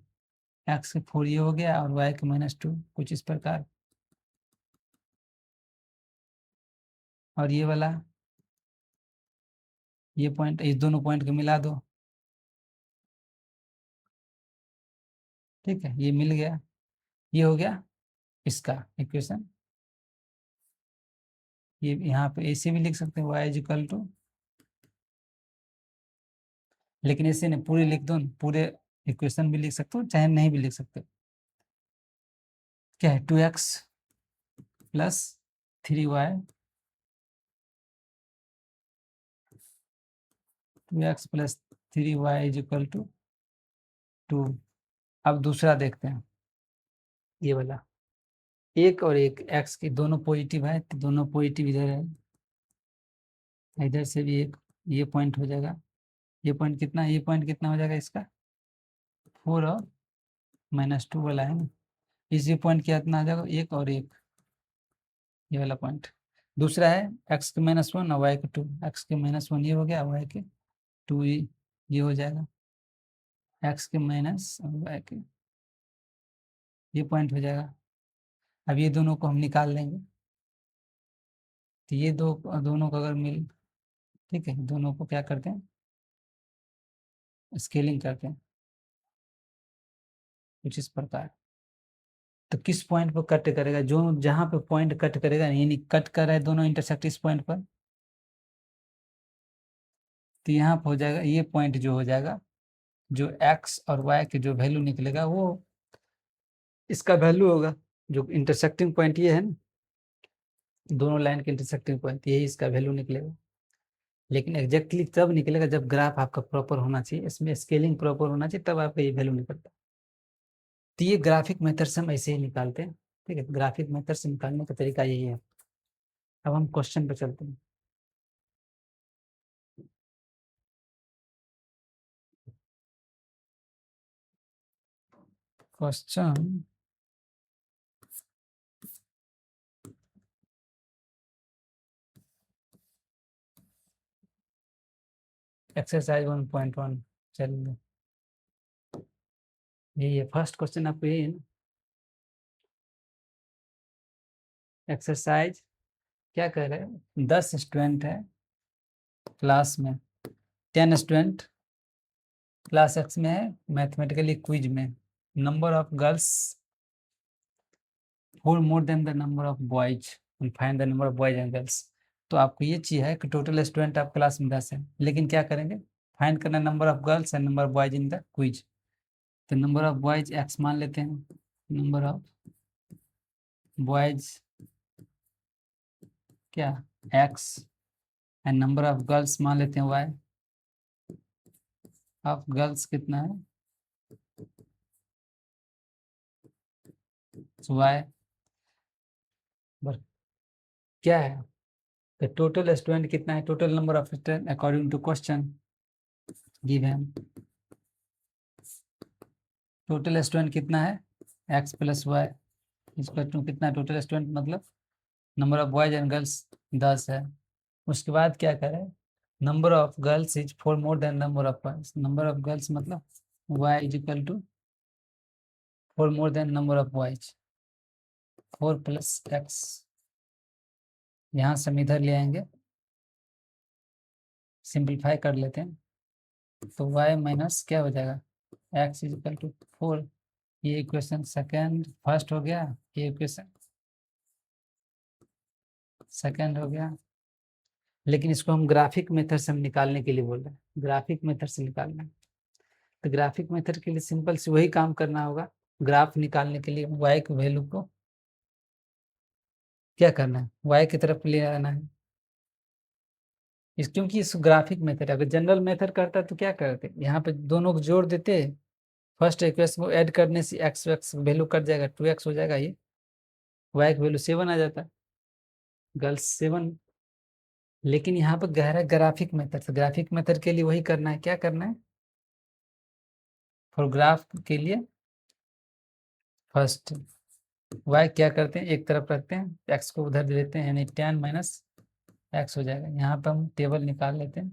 एक्स के 4 ये हो गया और वाई के -2, कुछ इस प्रकार। और ये वाला, ये पॉइंट, इस दोनों पॉइंट को मिला दो, ठीक है, ये मिल गया। ये हो गया इसका इक्वेशन। ये यहाँ पे ऐसे भी लिख सकते हैं, वाई इजिकल टू, लेकिन ऐसे नहीं, पूरे लिख दो, पूरे इक्वेशन भी लिख सकते हो चाहे नहीं भी लिख सकते हो। क्या है, 2x plus 3y, 2x plus 3y is equal to 2। अब दूसरा देखते हैं, ये वाला, एक और एक, एक्स के दोनों पॉजिटिव है तो दोनों पॉजिटिव इधर है, इधर से भी एक, ये पॉइंट हो जाएगा। ये पॉइंट कितना, ये पॉइंट कितना हो जाएगा इसका, 4 और -2 वाला है ना, इसी पॉइंट कितना आ जाएगा, एक और एक, ये वाला पॉइंट। दूसरा है एक्स के -1 और वाई के 2, एक्स के -1 ये हो गया, वाई के 2 ये हो जाएगा, एक्स के माइनस और वाई के, ये पॉइंट हो जाएगा। अब ये दोनों को हम निकाल लेंगे, तो ये दोनों को अगर मिल, ठीक है, दोनों को क्या करते हैं, स्केलिंग करते हैं कुछ इस प्रकार। तो किस पॉइंट पर कट करेगा, जो जहां पे पॉइंट कट करेगा, यानी कट कर रहा है दोनों इंटरसेक्ट इस पॉइंट पर, तो यहाँ पर हो जाएगा ये पॉइंट जो हो जाएगा, जो एक्स और वाई के जो वैल्यू निकलेगा वो इसका वैल्यू होगा, जो इंटरसेक्टिंग पॉइंट ये है ना, दोनों लाइन के इंटरसेक्टिंग पॉइंट, यही इसका वैल्यू निकलेगा। लेकिन एग्जैक्टली तब निकलेगा जब ग्राफ आपका प्रॉपर होना चाहिए, इसमें स्केलिंग प्रॉपर होना चाहिए, तब आपका ये वैल्यू निकलता है। तो ये ग्राफिक मेथड से हम ऐसे ही निकालते हैं, ठीक है, ग्राफिक मेथड से निकालने का तरीका यही है। अब हम क्वेश्चन पे चलते हैं। क्वेश्चन एक्सरसाइज 1.1, चलिए यही है फर्स्ट क्वेश्चन, आपको यही है ना। एक्सरसाइज क्या कह रहे हैं, 10 स्टूडेंट है क्लास में, 10 स्टूडेंट क्लास एक्स में है मैथमेटिकली क्विज में, number of girls four more than the number of boys, find the number of boys and girls. तो आपको ये चाहिए है कि टोटल स्टूडेंट आप क्लास में 10 है, लेकिन क्या करेंगे, फाइंड करना number of girls and number of boys in the quiz. तो नंबर ऑफ बॉयज एक्स मान लेते हैं, नंबर ऑफ बॉयज क्या x, and number of girls मान लेते हैं वाई, ऑफ गर्ल्स कितना है वाई, क्या है, तो टोटल स्टूडेंट कितना है, total number of student according to question given, total student कितना है एक्स प्लस वाई, इसका कितना टोटल स्टूडेंट मतलब number of boys and girls 10 है। उसके बाद क्या करें, number of girls is 4 more than number of boys, number of girls मतलब Y is equal to 4 more than number of boys, 4 plus X, यहाँ से हम इधर ले आएंगे, सिंप्लीफाई कर लेते हैं, तो y माइनस क्या हो जाएगा, x इज इक्वल टू 4। ये इक्वेशन सेकेंड, फर्स्ट हो गया, ये इक्वेशन सेकेंड हो गया। लेकिन इसको हम ग्राफिक मेथड से हम निकालने के लिए बोल रहे हैं, ग्राफिक मेथड से निकालना है। तो ग्राफिक मेथड के लिए सिंपल से वही काम करना होगा। ग्राफ निकालने के लिए y की वैल्यू को क्या करना है, y की तरफ ले आना है। क्योंकि इस ग्राफिक मेथड, अगर जनरल मेथड करता तो क्या करते, यहाँ पे दोनों को जोड़ देते, फर्स्ट इक्वेशन को ऐड करने से एक्स एक्स वैल्यू कट जाएगा, 2x हो जाएगा, ये y की वैल्यू 7 आ जाता है, गर्ल्स 7। लेकिन यहाँ पर गहरा ग्राफिक मेथड, तो ग्राफिक मेथड के लिए वही करना है, क्या करना है, फॉर ग्राफ के लिए फर्स्ट y क्या करते हैं, एक तरफ रखते हैं, x को उधर दे देते हैं, यानी tan माइनस x हो जाएगा। यहाँ पर हम टेबल निकाल लेते हैं,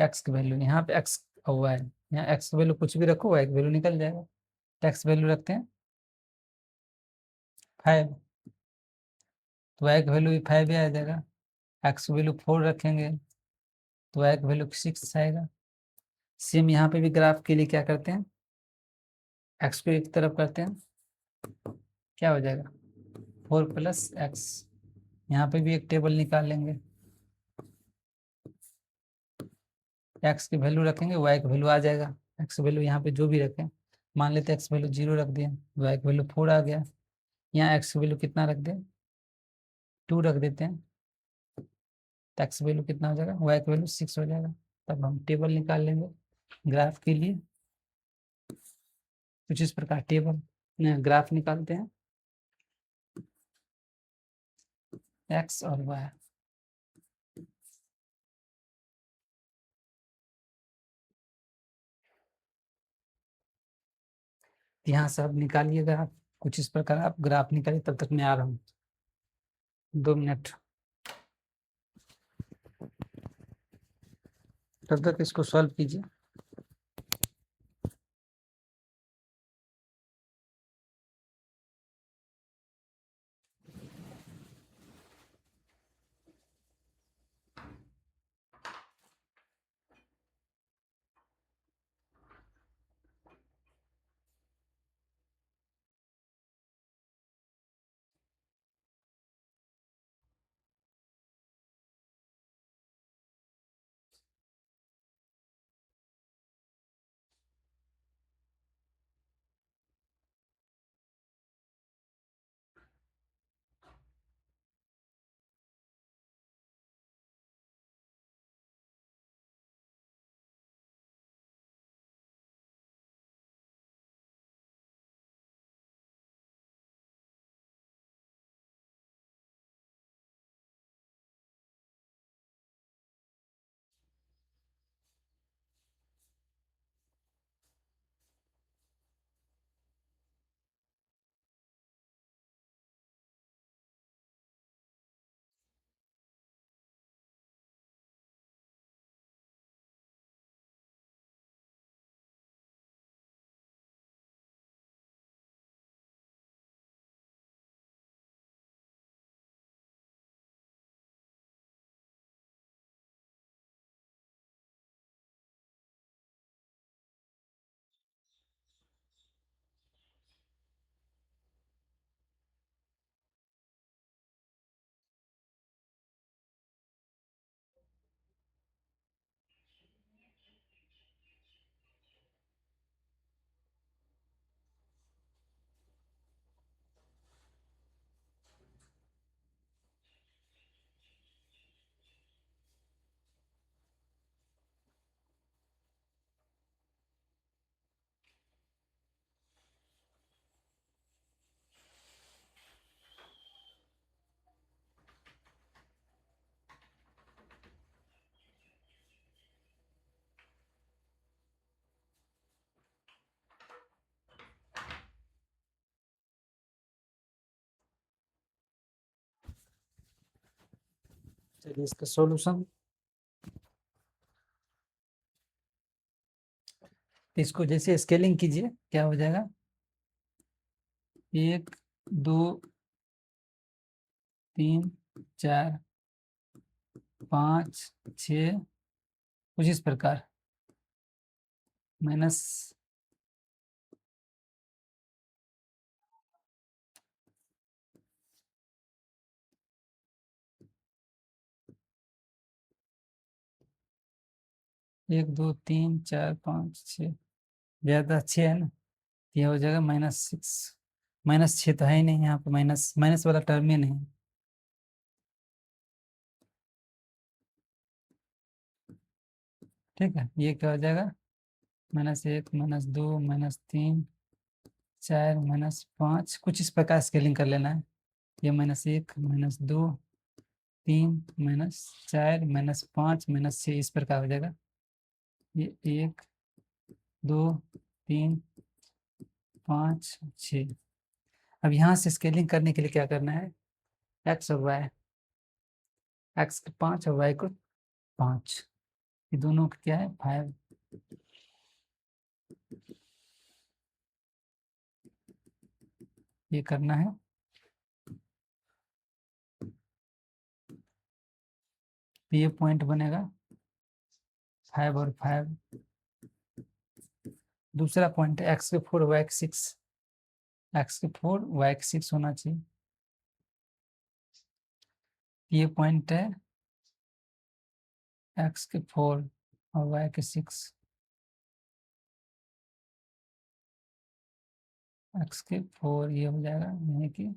x की वैल्यू, यहाँ पे x हुआ है, यहाँ x की वैल्यू कुछ भी रखो, y की वैल्यू निकल जाएगा। x वैल्यू रखते हैं 5, तो y की वैल्यू भी 5 ही आ जाएगा। x की वैल्यू 4 रखेंगे तो y की वैल्यू 6 आएगा। सेम यहाँ पे भी ग्राफ के लिए क्या करते हैं, x को एक तरफ करते हैं, क्या हो जाएगा 4 प्लस x। यहाँ पे भी एक टेबल निकाल लेंगे, x की वैल्यू रखेंगे, y की वैल्यू आ जाएगा। x वैल्यू यहाँ पे जो भी रखें, मान लेते हैं x वैल्यू 0 रख दिया, y की वैल्यू 4 आ गया। यहाँ x की वैल्यू कितना रख दें, 2 रख देते हैं, तो x वैल्यू कितना हो जाएगा, y की वैल्यू 6 हो जाएगा। तब हम टेबल निकाल लेंगे ग्राफ के लिए, कुछ इस प्रकार टेबल ग्राफ निकालते हैं x और y। यहाँ से आप निकालिएगा, आप कुछ इस प्रकार आप ग्राफ निकालिए, तब तक मैं आ रहा हूँ, 2 मिनट, तब तक इसको सॉल्व कीजिए। चलिए इसका सॉल्यूशन, इसको जैसे स्केलिंग कीजिए, क्या हो जाएगा, 1 2 3 4 5 6, कुछ इस प्रकार, माइनस 1 2 3 4 5 6, ज़्यादा 6 है ना, ये हो जाएगा -6। -6 तो है ही नहीं यहाँ पे, माइनस माइनस वाला टर्म ही नहीं है। ठीक है, ये क्या हो जाएगा, -1 -2 -3 4 -5, कुछ इस प्रकार स्केलिंग कर लेना है। ये -1 -2 3 -4 -5 -6 इस प्रकार हो जाएगा। ये 1 2 3 5 6। अब यहाँ से स्केलिंग करने के लिए क्या करना है, एक्स और वाई, एक्स को 5 और वाई को 5, ये दोनों का क्या है 5। ये करना है, तो ये पॉइंट बनेगा 5 और 5। दूसरा पॉइंट है एक्स के 4 वाई के 6, एक्स के 4 वाई के 6 होना चाहिए। ये पॉइंट है एक्स के 4 और वाई के 6, एक्स के 4 ये हो जाएगा, यानी कि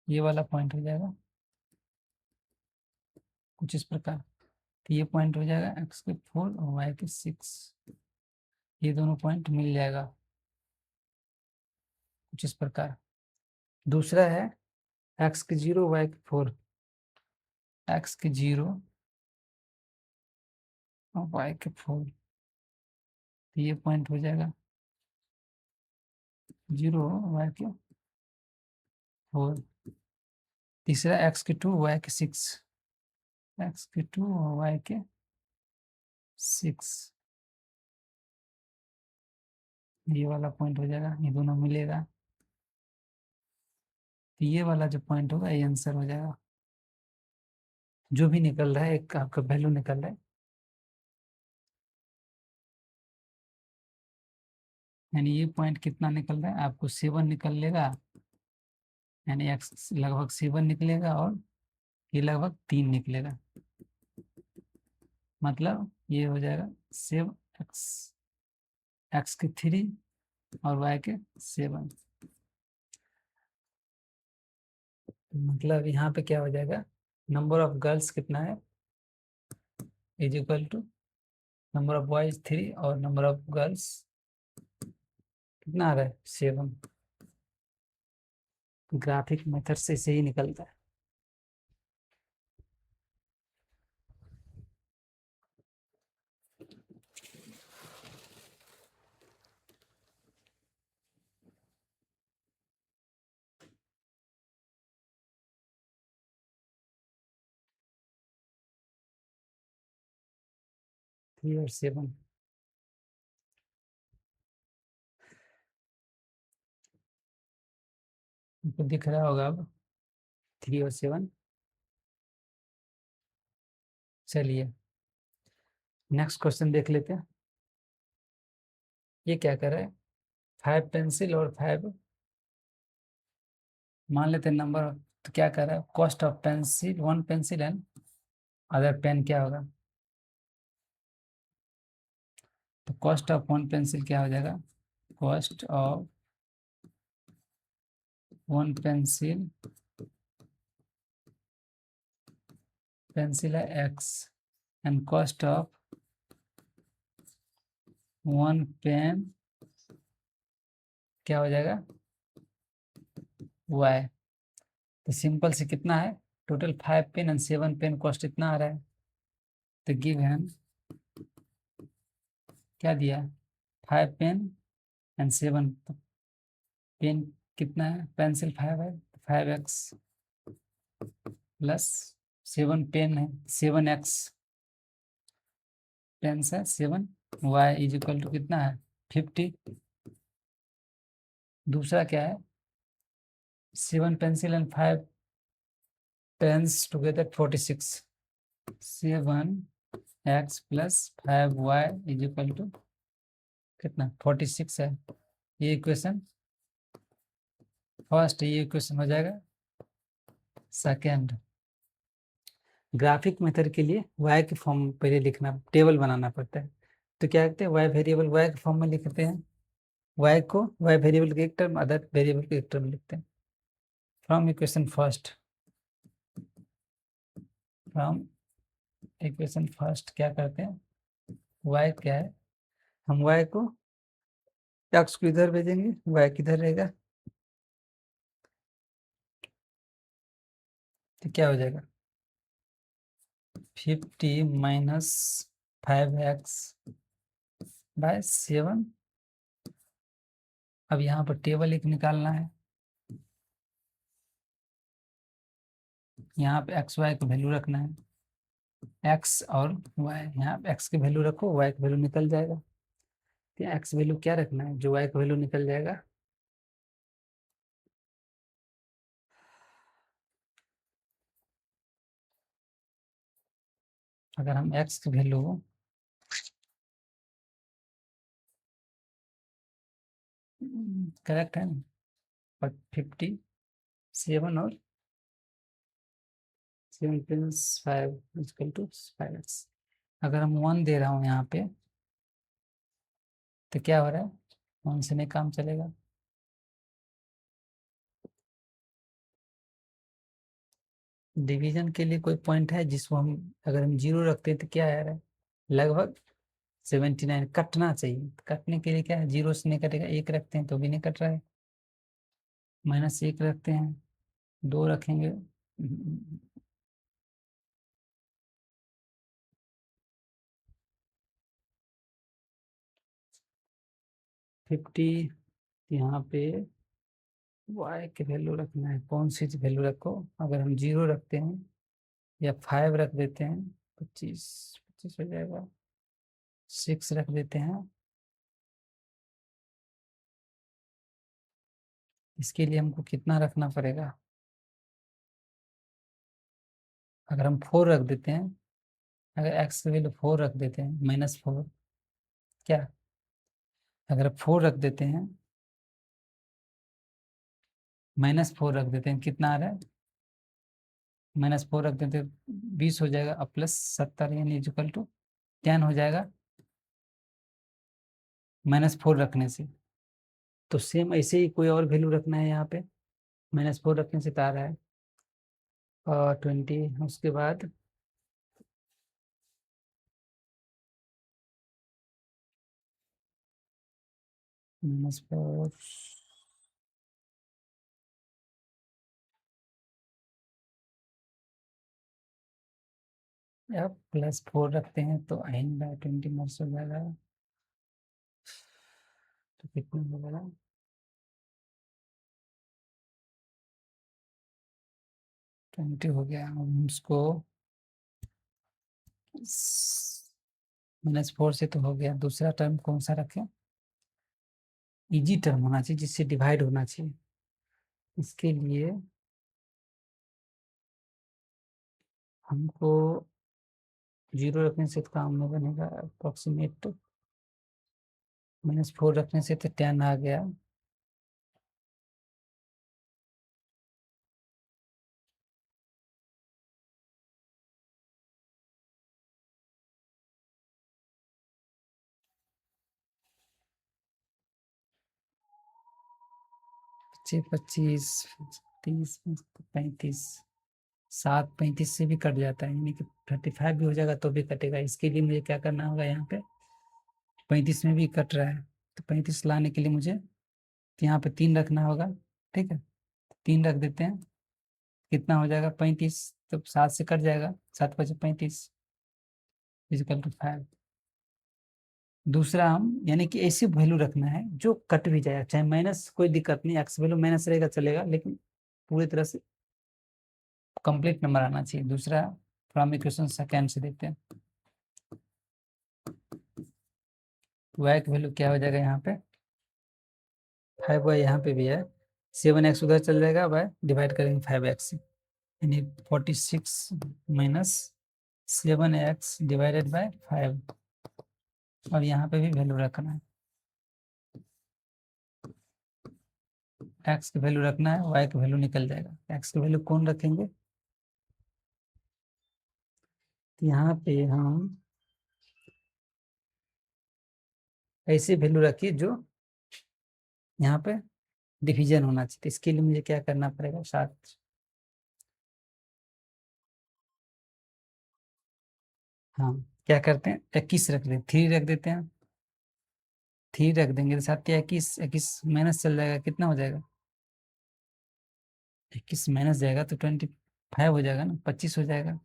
ये वाला पॉइंट हो जाएगा कुछ इस प्रकार। तो ये पॉइंट हो जाएगा एक्स के 4 और वाई के 6, ये दोनों पॉइंट मिल जाएगा कुछ इस प्रकार। दूसरा है एक्स के 0 वाई के 4, एक्स के 0 और वाई के 4, तो ये पॉइंट हो जाएगा 0 वाई के 4। तीसरा एक्स के 2 वाई के 6, एक्स के 2 और वाई के 6, ये वाला पॉइंट हो जाएगा, ये दोनों मिलेगा, तो ये वाला जो पॉइंट होगा ये आंसर हो जाएगा। जो भी निकल रहा है एक आपका वैल्यू निकल रहा है, यानी ये पॉइंट कितना निकल रहा है आपको 7 निकल लेगा, यानी एक्स लगभग 7 निकलेगा और ये लगभग 3 निकलेगा, मतलब ये हो जाएगा 7 एक्स, एक्स के 3 और वाई के 7। मतलब यहाँ पे क्या हो जाएगा, नंबर ऑफ गर्ल्स कितना है is equal to number of boys 3 और नंबर ऑफ गर्ल्स कितना आ रहा है 7। ग्राफिक मेथड से इसे ही निकलता है। थ्री और 7, आपको दिख रहा होगा अब 3 और 7। चलिए नेक्स्ट क्वेश्चन देख लेते हैं। ये क्या कर रहा है, 5 पेंसिल और 5, मान लेते हैं नंबर, तो क्या कर रहा है, cost of pencil 1 pencil and other pen क्या होगा, तो कॉस्ट ऑफ 1 पेंसिल क्या हो जाएगा, कॉस्ट ऑफ 1 पेंसिल, पेंसिल है x, and cost of 1 pen क्या हो जाएगा वाई। तो सिंपल से कितना है, total 5 pen and 7 pen cost इतना आ रहा है, तो गिवन क्या दिया, 5 पेन एंड 7, तो पेन कितना है, पेंसिल 5 है, 5x प्लस 7 पेन है, 7x पेन है 7, y इज इक्वल टू कितना है 50। दूसरा क्या है, 7 pencil and 5 pens together 46, 7x plus 5y is equal to कितना 46 है। ये इक्वेशन फर्स्ट, ये इक्वेशन हो जाएगा सेकेंड। ग्राफिक मेथड के लिए वाई के फॉर्म में पहले लिखना, टेबल बनाना पड़ता है। तो क्या करते हैं, वाई वेरिएबल वाई के फॉर्म में लिखते हैं, वाई को वाई वेरिएबल के एक टर्म, अदर वेरिएबल के एक टर्म लिखते हैं। From equation first, from equation first क्या करते हैं, वाई क्या है, हम वाई को एक्स को इधर भेजेंगे, वाई किधर रहेगा, तो क्या हो जाएगा 50 माइनस 5x/7। अब यहाँ पर टेबल एक निकालना है, यहाँ पे एक्स वाई का वैल्यू रखना है, एक्स और वाई, यहाँ पे एक्स की वैल्यू रखो, वाई का वैल्यू निकल जाएगा। तो एक्स वैल्यू क्या रखना है, जो वाई का वैल्यू निकल जाएगा, अगर हम एक्स की वैल्यू करेक्ट है ना, और 57 और 7+5 = 5x, अगर हम 1 दे रहा हूँ यहाँ पे, तो क्या हो रहा है, 1 से नहीं काम चलेगा। डिवीजन के लिए कोई पॉइंट है जिसको हम, अगर हम 0 रखते हैं तो क्या आ रहा है, लगभग 79 कटना चाहिए। कटने के लिए क्या है, 0 से नहीं कटेगा, 1 रखते हैं तो भी नहीं कट रहा है, -1 रखते हैं, 2 रखेंगे, 50, यहाँ पे वाई के वैल्यू रखना है, कौन सी वैल्यू रखो, अगर हम 0 रखते हैं या 5 रख देते हैं, 25 25 हो जाएगा, 6 रख देते हैं, इसके लिए हमको कितना रखना पड़ेगा, अगर हम 4 रख देते हैं, अगर एक्स की वैल्यू 4 रख देते हैं, -4, क्या, अगर 4 रख देते हैं, -4 रख देते हैं, कितना आ रहा है, -4 रख देते हैं 20 हो जाएगा, अब +70 यानी इक्वल टू 10 हो जाएगा, -4 रखने से। तो सेम ऐसे ही कोई और वैल्यू रखना है यहाँ पे, -4 रखने से तो आ रहा है और 20, उसके बाद -4, अब +4 रखते हैं तो n/20 मार्क्स हो जाएगा, तो कितना हो जाएगा, 20 हो गया। हम उसको -4 से तो हो गया, दूसरा टर्म कौन सा रखें, इजी टर्म होना चाहिए जिससे डिवाइड होना चाहिए, इसके लिए हमको 0 रखने से तो काम नहीं बनेगा, अप्रोक्सीमेट -4 रखने से तो 10 आ गया, पच्चीस 25 30 35, 7 35 से भी कट जाता है, यानी कि 35 भी हो जाएगा तो भी कटेगा, इसके लिए मुझे क्या करना होगा, यहाँ पे 35 में भी कट रहा है, तो 35 लाने के लिए मुझे यहाँ पे 3 रखना होगा, ठीक है, 3 रख देते हैं, कितना हो जाएगा 35, तो 7 से कट जाएगा, 7×5 = 35 = 5। दूसरा हम, यानी कि ऐसी वैल्यू रखना है जो कट भी जाए, चाहे माइनस, कोई दिक्कत नहीं, एक्स वैल्यू माइनस रहेगा चलेगा, लेकिन पूरी तरह से कंप्लीट नंबर आना चाहिए। दूसरा फ्रॉम इक्वेशन सेकेंड से देखते हैं, वाई की वैल्यू क्या हो जाएगा, यहाँ पे 5y यहाँ पे भी है, 7x उधर चल जाएगा, बाय डिवाइड करेंगे 5x से, यानी 46 माइनस 7x/5, और यहाँ पे भी वैल्यू रखना है, एक्स की वैल्यू रखना है, वाई की वैल्यू निकल जाएगा, एक्स की वैल्यू कौन रखेंगे, यहाँ पे हम ऐसे वैल्यू रखिए जो यहाँ पे डिवीजन होना चाहिए। तो इसके लिए मुझे क्या करना पड़ेगा, 7, हाँ क्या करते हैं, 21 रख देते, 3 रख देते हैं, 3 रख देंगे तो 7 या 21, 21 माइनस चल जाएगा, कितना हो जाएगा, 21 माइनस जाएगा तो 25 हो जाएगा ना, 25 हो जाएगा।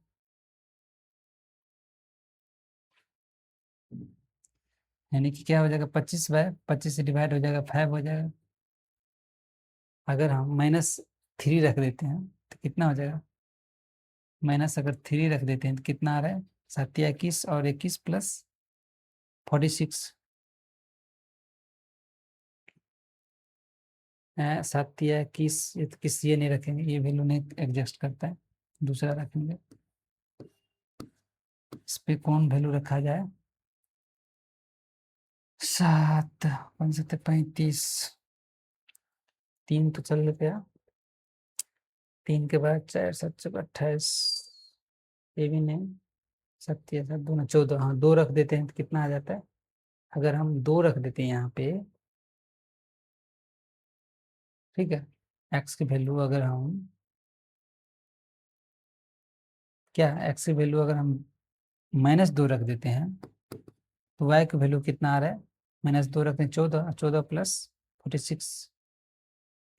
यानी कि क्या हो जाएगा, 25/25 से डिवाइड हो जाएगा, 5 हो जाएगा। अगर हम -3 रख देते हैं तो कितना हो जाएगा, माइनस अगर 3 रख देते हैं तो कितना आ रहा है, 7 या 21 और 21 प्लस 46, 7 या 21, ये तो किस ये नहीं रखेंगे, ये वैल्यू नहीं एडजस्ट करता है, दूसरा रखेंगे। इस पे कौन वैल्यू रखा जाए, 7 5 35, 3 तो चल गया, 3 के बाद 4 7 से 28, ये भी नहीं, 7 या 7 2 14, हाँ 2 रख देते हैं तो कितना आ जाता है, अगर हम 2 रख देते हैं यहाँ पे, ठीक है, एक्स की वैल्यू अगर हम, क्या एक्स की वैल्यू अगर हम -2 रख देते हैं तो वाई की वैल्यू कितना आ रहा है, -2 रखते हैं 14, 14 प्लस 46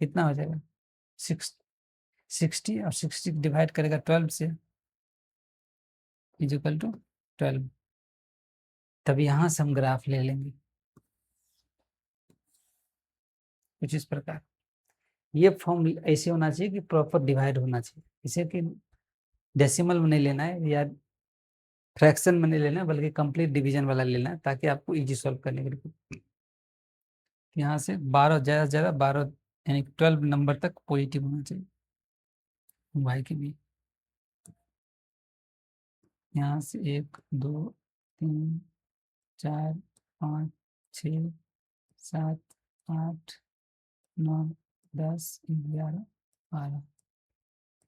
कितना हो जाएगा, 60, और 60 डिवाइड करेगा 12 से, इजिकल टू 12। तब यहाँ से हम ग्राफ ले लेंगे कुछ इस प्रकार। ये फॉर्म ऐसे होना चाहिए कि प्रॉपर डिवाइड होना चाहिए, इसे कि डेसिमल में नहीं लेना है या फ्रैक्शन में नहीं लेना है, बल्कि कंप्लीट डिवीजन वाला लेना है, ताकि आपको इजी सॉल्व करने के लिए। यहाँ से 12 ज़्यादा से ज़्यादा 12 यानी 12 नंबर तक पॉजिटिव होना चाहिए वाई के भी। यहाँ से 1 2 3 4 5 6 7 8 9 10 11 12,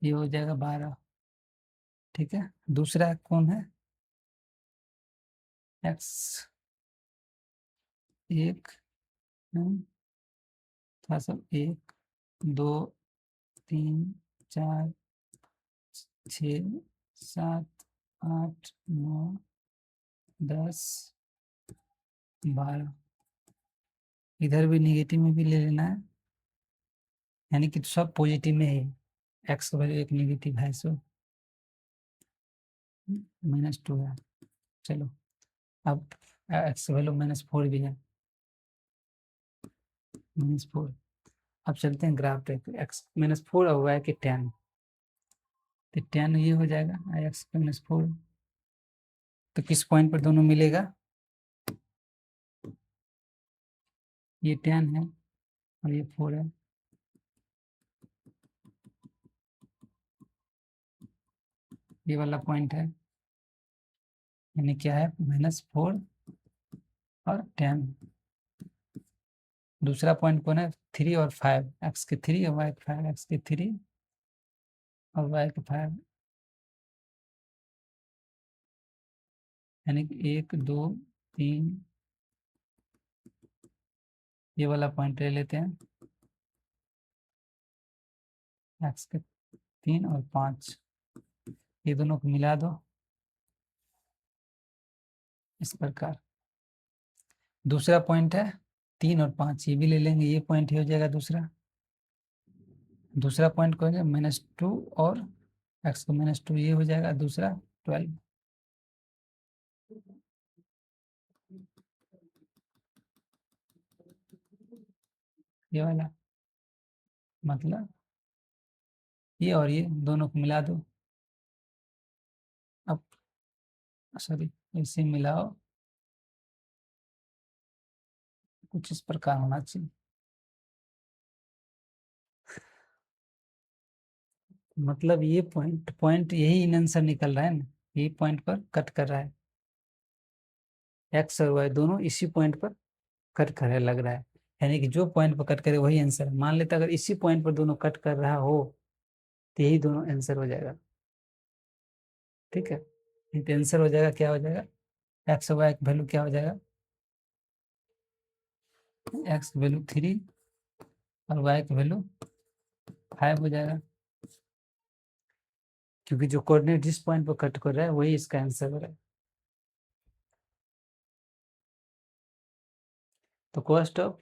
ये हो जाएगा 12, ठीक है। दूसरा कौन है, एक्स 1, थोड़ा सा 1 2 3 4 6 7 8 9 10 12, इधर भी निगेटिव में भी ले लेना है, यानी कि सब पॉजिटिव में है, एक्स का वैल्यू एक निगेटिव है, सो -2 है। चलो अब एक्स का वैल्यू -4 भी है, -4। अब चलते हैं ग्राफ पे, एक्स -4 और वाई के 10, तो 10 ये हो जाएगा एक्स -4, तो किस पॉइंट पर दोनों मिलेगा, ये 10 है और ये 4 है, ये वाला पॉइंट है, यानी क्या है, -4 और 10। दूसरा पॉइंट कौन है, 3 और 5, एक्स के 3 और वाई के 5, एक्स के 3 और वाई के 5, यानी कि 1 2 3, ये वाला पॉइंट ले लेते हैं, एक्स के 3 और 5, ये दोनों को मिला दो इस प्रकार। दूसरा पॉइंट है 3 और 5, ये भी ले लेंगे, ये पॉइंट हो जाएगा दूसरा। दूसरा पॉइंट कौन है, -2 और एक्स को -2, ये हो जाएगा दूसरा 12, ये वाला, मतलब ये और ये दोनों को मिला दो, अब सॉरी इसे मिलाओ, कुछ इस प्रकार होना चाहिए, मतलब ये पॉइंट पॉइंट यही इन आंसर निकल रहा है ना, यही पॉइंट पर कट कर रहा है, एक्स और वाई दोनों इसी पॉइंट पर कट कर रहा है लग रहा है, यानी कि जो पॉइंट पर कट करे वही आंसर है। मान लेते अगर इसी पॉइंट पर दोनों कट कर रहा हो तो यही दोनों आंसर हो जाएगा, ठीक है। तो आंसर हो जाएगा, क्या हो जाएगा, एक्स और वाई का वैल्यू क्या हो जाएगा, एक्स वैल्यू 3 और वाई का वैल्यू 5 हो जाएगा, क्योंकि जो कोऑर्डिनेट जिस पॉइंट पर कट कर रहा है वही इसका आंसर हो रहा है। तो cost of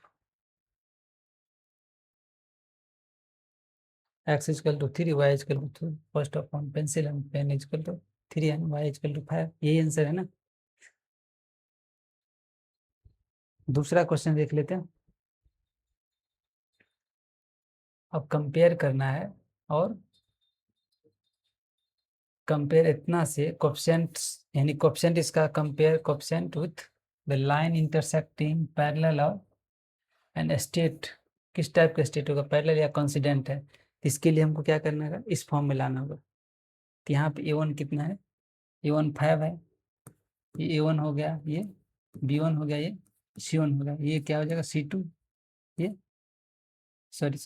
x is equal to 3, y is equal to 2, cost of pencil and pen is equal to 3 and y is equal to 5, यही आंसर है ना। दूसरा क्वेश्चन देख लेते हैं। अब कंपेयर करना है, और कंपेयर इतना से कोफिशिएंट, यानी कोफिशिएंट इसका compare coefficient with the line intersecting parallel और एंड स्टेट, किस टाइप का स्टेट होगा, पैरेलल या कोइंसिडेंट है। इसके लिए हमको क्या करना है, इस फॉर्म में लाना होगा। तो यहाँ पे A1 कितना है, A1 5 है, ये A1 हो गया, ये B1 हो गया, ये C1 हो गया, ये क्या हो जाएगा C2, ये सॉरी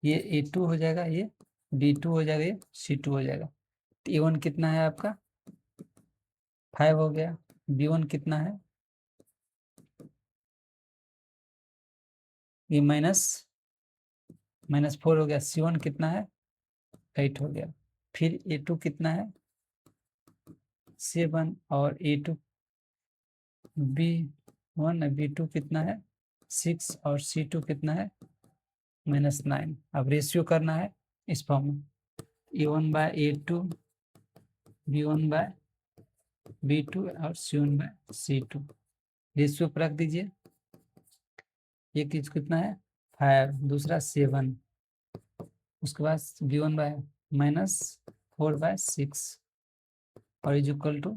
ये A2 हो जाएगा, ये B2 हो जाएगा, ये C2 हो जाएगा। तो A1 कितना है आपका 5 हो गया, B1 कितना है, ये -4 हो गया, C1 कितना है 8 हो गया, फिर A2 कितना है 7, और A2 B1 B2 कितना है 6, और C2 कितना है -9। अब रेशियो करना है इस फॉर्म में, A1/A2, B1/B2 और C1/C2, रेशियो पर रख दीजिए। एक चीज कितना है 5, दूसरा 7, उसके बाद B1/-4/6 और इज इक्वल टू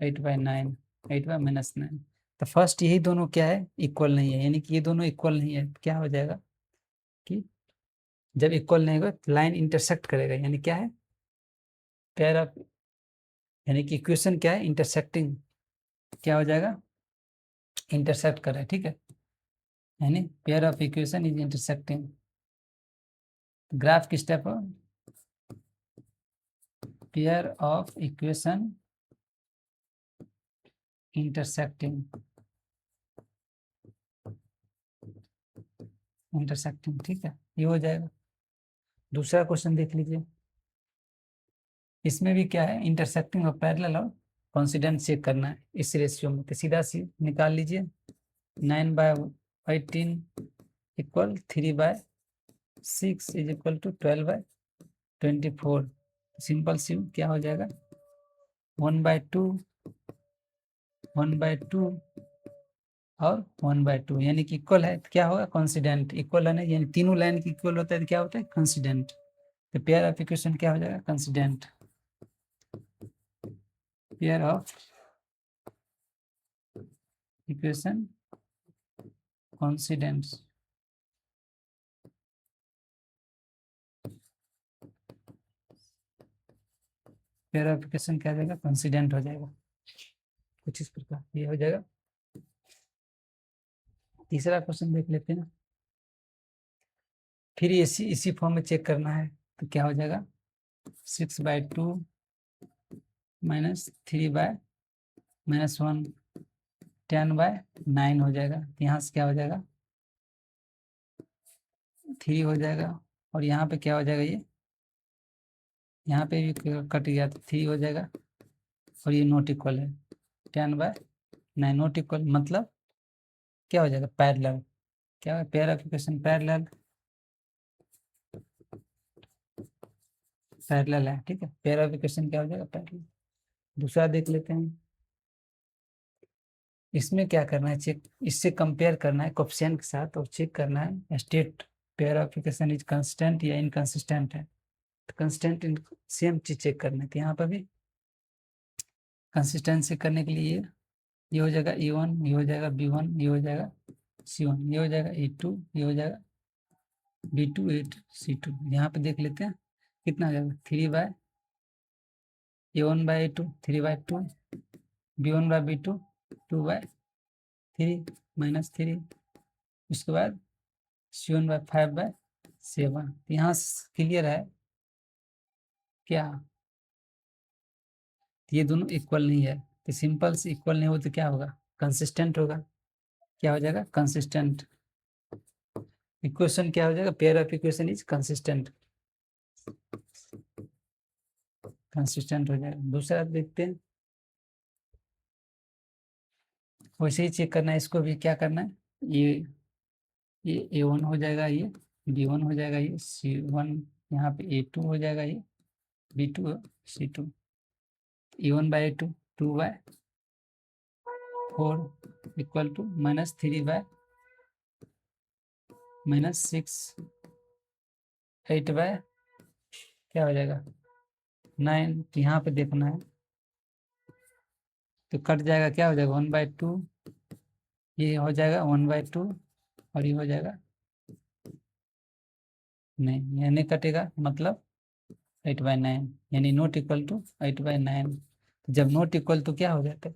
8/9, 8/-9। तो फर्स्ट यही दोनों क्या है, इक्वल नहीं है, यानी कि ये दोनों इक्वल नहीं है। क्या हो जाएगा कि जब इक्वल नहीं होगा तो लाइन इंटरसेक्ट करेगा, यानी क्या है पेयर ऑफ, यानी कि इक्वेशन क्या है इंटरसेक्टिंग, क्या हो जाएगा इंटरसेक्ट कर रहा है, ठीक है, यानी pair of equation is intersecting. Graph किस type of pair of equation intersecting, ठीक है, ये हो जाएगा। दूसरा क्वेश्चन देख लीजिए, इसमें भी क्या है इंटरसेक्टिंग और पैरेलल और कोइंसिडेंट चेक करना है इस रेशियो में। तो सीधा सी निकाल लीजिए, 9/18 equal 3/6 is equal to 12/24। Simple सी क्या हो जाएगा 1/2, 1/2 और 1/2, यानी कि इक्वल है, तो क्या होगा कोइंसिडेंट, इक्वल है ना, यानी तीनों लाइन की इक्वल होता है तो क्या होता है कोइंसिडेंट। तो पेयर ऑफ इक्वेशन क्या हो जाएगा coincident, pair of equation coincident, pair of equation क्या हो जाएगा कोइंसिडेंट हो जाएगा, कुछ इस प्रकार ये हो जाएगा। तीसरा क्वेश्चन देख लेते हैं, फिर इसी फॉर्म में चेक करना है। तो क्या हो जाएगा 6/2 -3/-1 10/9 हो जाएगा। यहाँ से क्या हो जाएगा 3 हो जाएगा, और यहाँ पे क्या हो जाएगा, ये यहाँ पे भी कट गया तो 3 हो जाएगा, और ये नॉट इक्वल है 10/9, नॉट इक्वल मतलब क्या हो जाएगा पैरेलल, क्या है पेयर ऑफ इक्वेशन पैरेलल है, ठीक है, पेयर ऑफ इक्वेशन क्या हो जाएगा पैरेलल। दूसरा देख लेते हैं, इसमें क्या करना है चेक, इससे कंपेयर करना है कोफिशिएंट के साथ, और चेक करना है state pair of equation is consistent या इनकंसिस्टेंट है। तो कंसिस्टेंट सेम चीज चेक करना है, तो यहाँ पर भी कंसिस्टेंसी करने के लिए ये हो जाएगा E1, ये हो जाएगा B1, ये हो जाएगा C1, ये हो जाएगा E2, ये हो जाएगा B2, C2। यहाँ पे देख लेते हैं कितना हो जाएगा 3/A1/A2 3/2, B1/B2 2/3 -3, उसके बाद C1/5/7। यहाँ क्लियर है क्या, तो ये दोनों इक्वल नहीं है, तो सिंपल से इक्वल नहीं हो तो क्या होगा, कंसिस्टेंट होगा। क्या हो जाएगा, कंसिस्टेंट। इक्वेशन क्या हो जाएगा, pair of equation is consistent, consistent हो जाएगा। दूसरा देखते हैं, वैसे ही चेक करना है, इसको भी क्या करना है, ये A1 हो जाएगा, ये B1 हो जाएगा, ये C1, यहाँ पे A2 हो जाएगा, ये B2 C2, E1/A2 2/4 equal to -3/-6 8/, क्या हो जाएगा 9। यहाँ पे देखना है तो कट जाएगा, क्या हो जाएगा 1/2, ये हो जाएगा 1/2 और ये हो जाएगा, नहीं ये नहीं कटेगा, मतलब 8/9, यानी नॉट इक्वल टू 8/9। जब नॉट इक्वल तो क्या हो जाता है,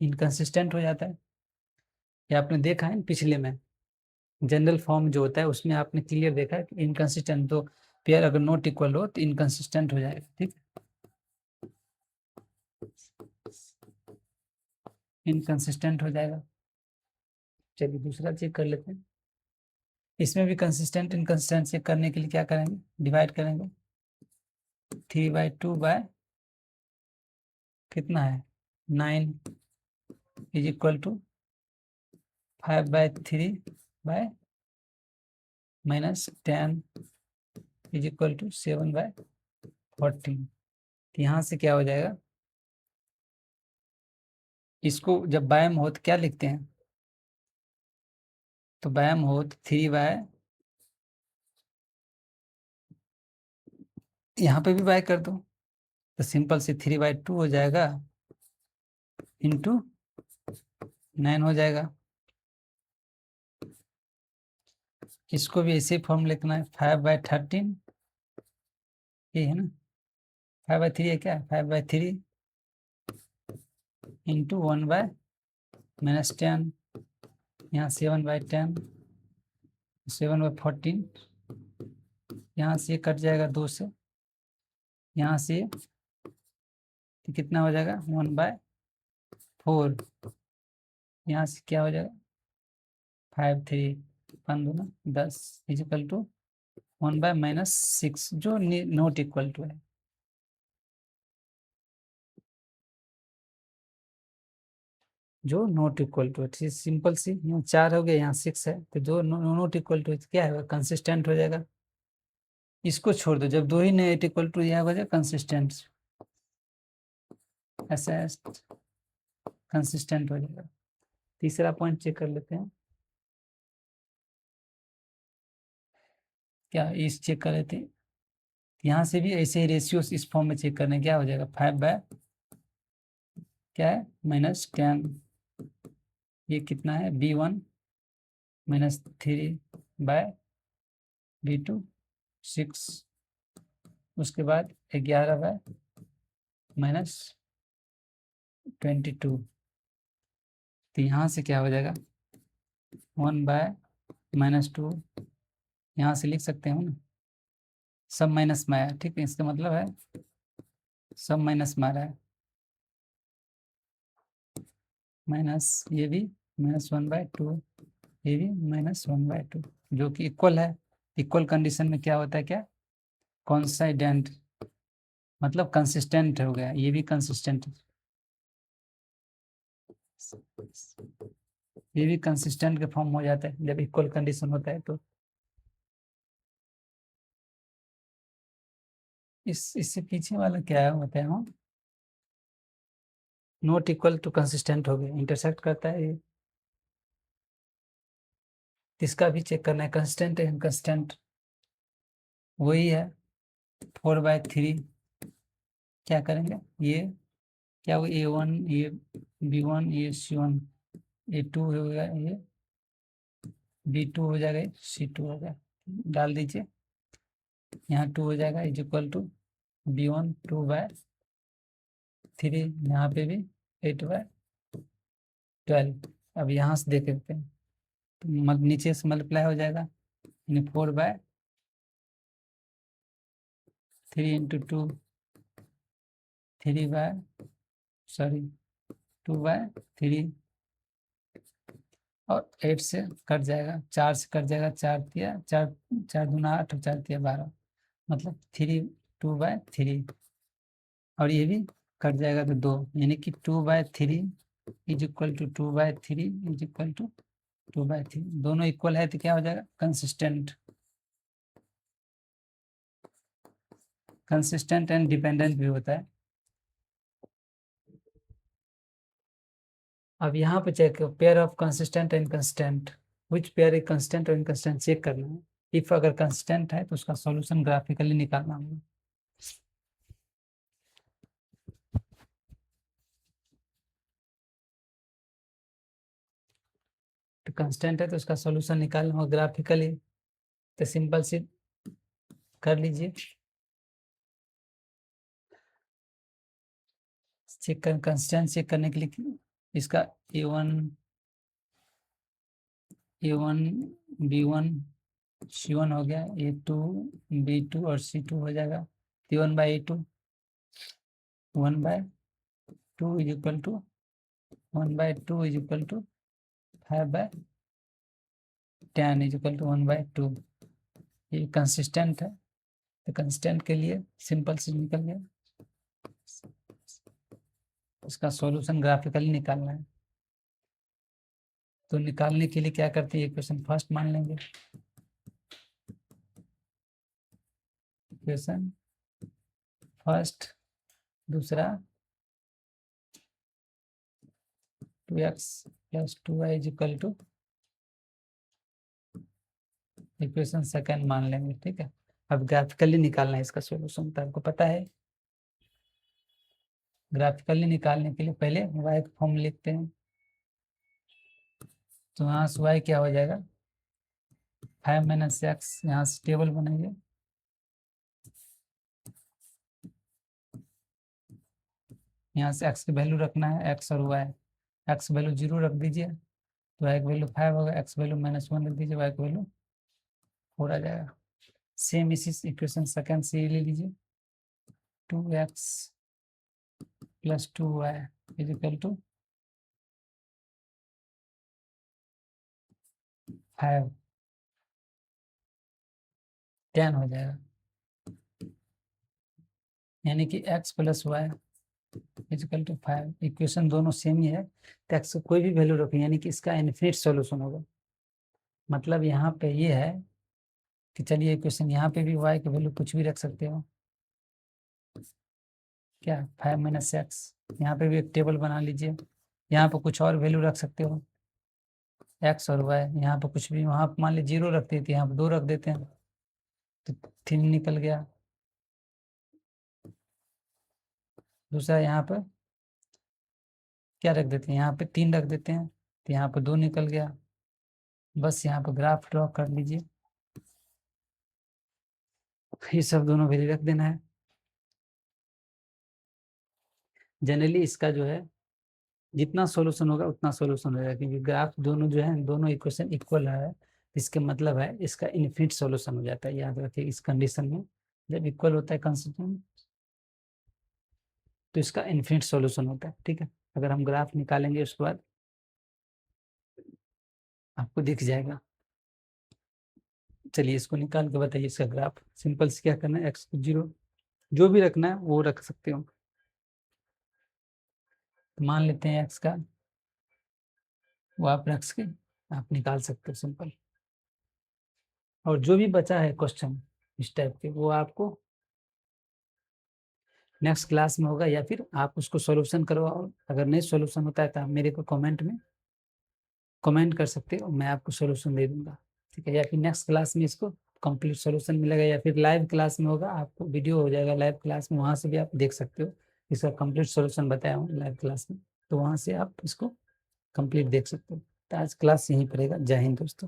इनकंसिस्टेंट हो जाता है। ये आपने देखा है पिछले में, जनरल फॉर्म जो होता है उसमें आपने क्लियर देखा है कि इनकंसिस्टेंट, तो पेयर अगर नॉट इक्वल हो तो इनकंसिस्टेंट हो जाएगा, ठीक है, इनकंसिस्टेंट हो जाएगा। चलिए दूसरा चेक कर लेते हैं, इसमें भी कंसिस्टेंट इनकंसिस्टेंट चेक करने के लिए क्या करेंगे, डिवाइड करेंगे 3/2 बाय कितना है 9 is equal to 5/3/-10 is equal to 7/14। यहाँ से क्या हो जाएगा, इसको जब बाय में हो तो क्या लिखते हैं, तो बाय में हो तो 3/, यहाँ पे भी बाय कर दो तो सिंपल से 3/2 हो जाएगा इंटू 9 हो जाएगा। इसको भी ऐसे फॉर्म लिखना है 5/13, ये है ना 5/3 है, क्या 5/3 इंटू 1/-10, यहाँ 7/10, 7/14, यहाँ से कट जाएगा 2 से, यहाँ से तो कितना हो जाएगा 1/4, यहाँ से क्या हो जाएगा 5/3, 5×2 = 10 इजिकल टू 1/-6 जो नॉट इक्वल टू है, जो नॉट इक्वल टू है, सिंपल सी, यहाँ 4 हो गया, यहाँ 6 है, तो जो नॉट इक्वल टू क्या है कंसिस्टेंट हो जाएगा। इसको छोड़ दो, जब दो ही नॉट इक्वल टू यह हो जाएगा कंसिस्टेंट, ऐसा कंसिस्टेंट हो जाएगा। तीसरा पॉइंट चेक कर लेते हैं, क्या इस चेक कर लेते हैं, यहाँ से भी ऐसे ही रेशियो इस फॉर्म में चेक करने, क्या हो जाएगा 5/, क्या है -10, ये कितना है B1 -3/B2 6, उसके बाद 11/-22, तो यहाँ से क्या हो जाएगा 1/-2, यहाँ से लिख सकते हैं ना, सब माइनस में आया, ठीक है, इसका मतलब है सब माइनस में आ रहा है, माइनस ये भी -1/2, ये भी -1/2, जो कि इक्वल है। इक्वल कंडीशन में क्या होता है, क्या कॉन्सिडेंट, मतलब कंसिस्टेंट हो गया, ये भी कंसिस्टेंट, ये भी कंसिस्टेंट के फॉर्म हो जाता है जब इक्वल कंडीशन होता है। तो इससे पीछे वाला क्या होता है, हम नॉट इक्वल टू कंसिस्टेंट हो गया, इंटरसेक्ट करता है ये, इसका भी चेक करना है कंसिस्टेंट है इनकंसिस्टेंट, वही है 4/3, क्या करेंगे, ये क्या हो A1, ये B1, ये C1, A2 हो गया, ये B2 हो जाएगा, C2 हो गया, डाल दीजिए, यहाँ 2 हो जाएगा इज इक्वल टू B1 2/3, यहाँ पे भी 8/12। अब यहाँ से देख लेते हैं, तो नीचे से मल्टीप्लाई हो जाएगा, यानी 4/3 × 2 3/, सॉरी 2/3 और 8 से कट जाएगा, 4 से कट जाएगा, 4 तिया 4, 4 दूना 8 और 4 तिया 12, मतलब 2/3 और ये भी कट जाएगा तो 2, यानी कि 2/3 is equal to 2/3 is equal to 2/3। दोनों इक्वल है तो क्या हो जाएगा, कंसिस्टेंट। कंसिस्टेंट एंड डिपेंडेंट भी होता है। अब यहाँ पे check pair of consistent and constant, which pair is constant और इनकंस्टेंट चेक करना है। इफ अगर कंस्टेंट है तो उसका सॉल्यूशन ग्राफिकली निकालना होगा। तो कंस्टेंट है तो उसका सॉल्यूशन निकालना होगा ग्राफिकली, तो सिंपल सी कर लीजिए। चेक कर, कंस्टेंट चेक करने के लिए इसका a1 b1 c1 हो गया, a2 b2 और c2 हो जाएगा। 1/2 1/2 is equal to 1/2 is equal to 5/10 is equal to 1/2। ये कंसिस्टेंट है तो कंसिस्टेंट के लिए सिंपल से निकल गया। इसका सॉल्यूशन ग्राफिकली निकालना है, तो निकालने के लिए क्या करते हैं, इक्वेशन फर्स्ट मान लेंगे। इक्वेशन फर्स्ट, दूसरा 2x + 2y is equal to equation second मान लेंगे, ठीक है। अब ग्राफिकली निकालना है इसका सॉल्यूशन, तो आपको पता है ग्राफिकली निकालने के लिए पहले y का फॉर्म लिखते हैं। तो यहाँ से y क्या हो जाएगा, 5 - x, यहाँ से टेबल बनेंगे। यहाँ से x की वैल्यू रखना है, x और y। x वैल्यू 0 रख दीजिए तो y की वैल्यू 5 होगा, x वैल्यू -1 रख दीजिए, y की वैल्यू 4 आ जाएगा। सेम इसी इक्वेशन सेकंड से ये ले लीजिए, 2x + 2y is equal to 5 10 हो जाएगा, यानी कि x + y is equal to 5। Equation दोनों सेम ही है तो x को कोई भी वैल्यू रखें, यानी कि इसका इनफिनिट सॉल्यूशन होगा। मतलब यहाँ पे ये है कि चलिए इक्वेशन यहाँ पे भी y की वैल्यू कुछ भी रख सकते हो, क्या 5 - x। यहाँ पे भी एक टेबल बना लीजिए, यहाँ पे कुछ और वैल्यू रख सकते हो x और y। यहाँ पे कुछ भी, वहाँ मान लीजिए 0 रख देते हैं, यहाँ पे 2 रख देते हैं तो 3 निकल गया। दूसरा यहाँ पर क्या रख देते हैं, यहाँ पे 3 रख देते हैं तो यहाँ पे 2 निकल गया। बस यहाँ पे ग्राफ ड्रॉ कर लीजिए, ये सब दोनों वैल्यू रख देना है। जनरली इसका जो है जितना सॉल्यूशन होगा उतना सॉल्यूशन हो जाएगा, क्योंकि ग्राफ दोनों जो है दोनों इक्वेशन इक्वल है, इसके मतलब है इसका इनफिनिट सॉल्यूशन हो जाता है। याद रखिए इस कंडीशन में जब इक्वल होता है कंस्टेंट तो इसका इनफिनिट सॉल्यूशन होता है, ठीक है। अगर हम ग्राफ निकालेंगे उसके बाद आपको दिख जाएगा। चलिए इसको निकाल के बताइए इसका ग्राफ। सिंपल से क्या करना है, x को 0 जो भी रखना है वो रख सकते हो। मान लेते हैं x का, वो आप रख के आप निकाल सकते हो सिंपल। और जो भी बचा है क्वेश्चन इस टाइप के वो आपको नेक्स्ट क्लास में होगा, या फिर आप उसको सॉल्यूशन करवाओ। अगर नहीं सॉल्यूशन होता है तो आप मेरे को कमेंट में कमेंट कर सकते हो, मैं आपको सॉल्यूशन दे दूंगा, ठीक है। या फिर नेक्स्ट क्लास में इसको कंप्लीट सॉल्यूशन मिलेगा, या फिर लाइव क्लास में होगा, आपको वीडियो हो जाएगा लाइव क्लास में, वहाँ से भी आप देख सकते हो। इसका कंप्लीट सॉल्यूशन बताया हूँ लाइव क्लास में, तो वहाँ से आप इसको कंप्लीट देख सकते हो। तो आज क्लास यहीं पर रहेगा। जय हिंद दोस्तों।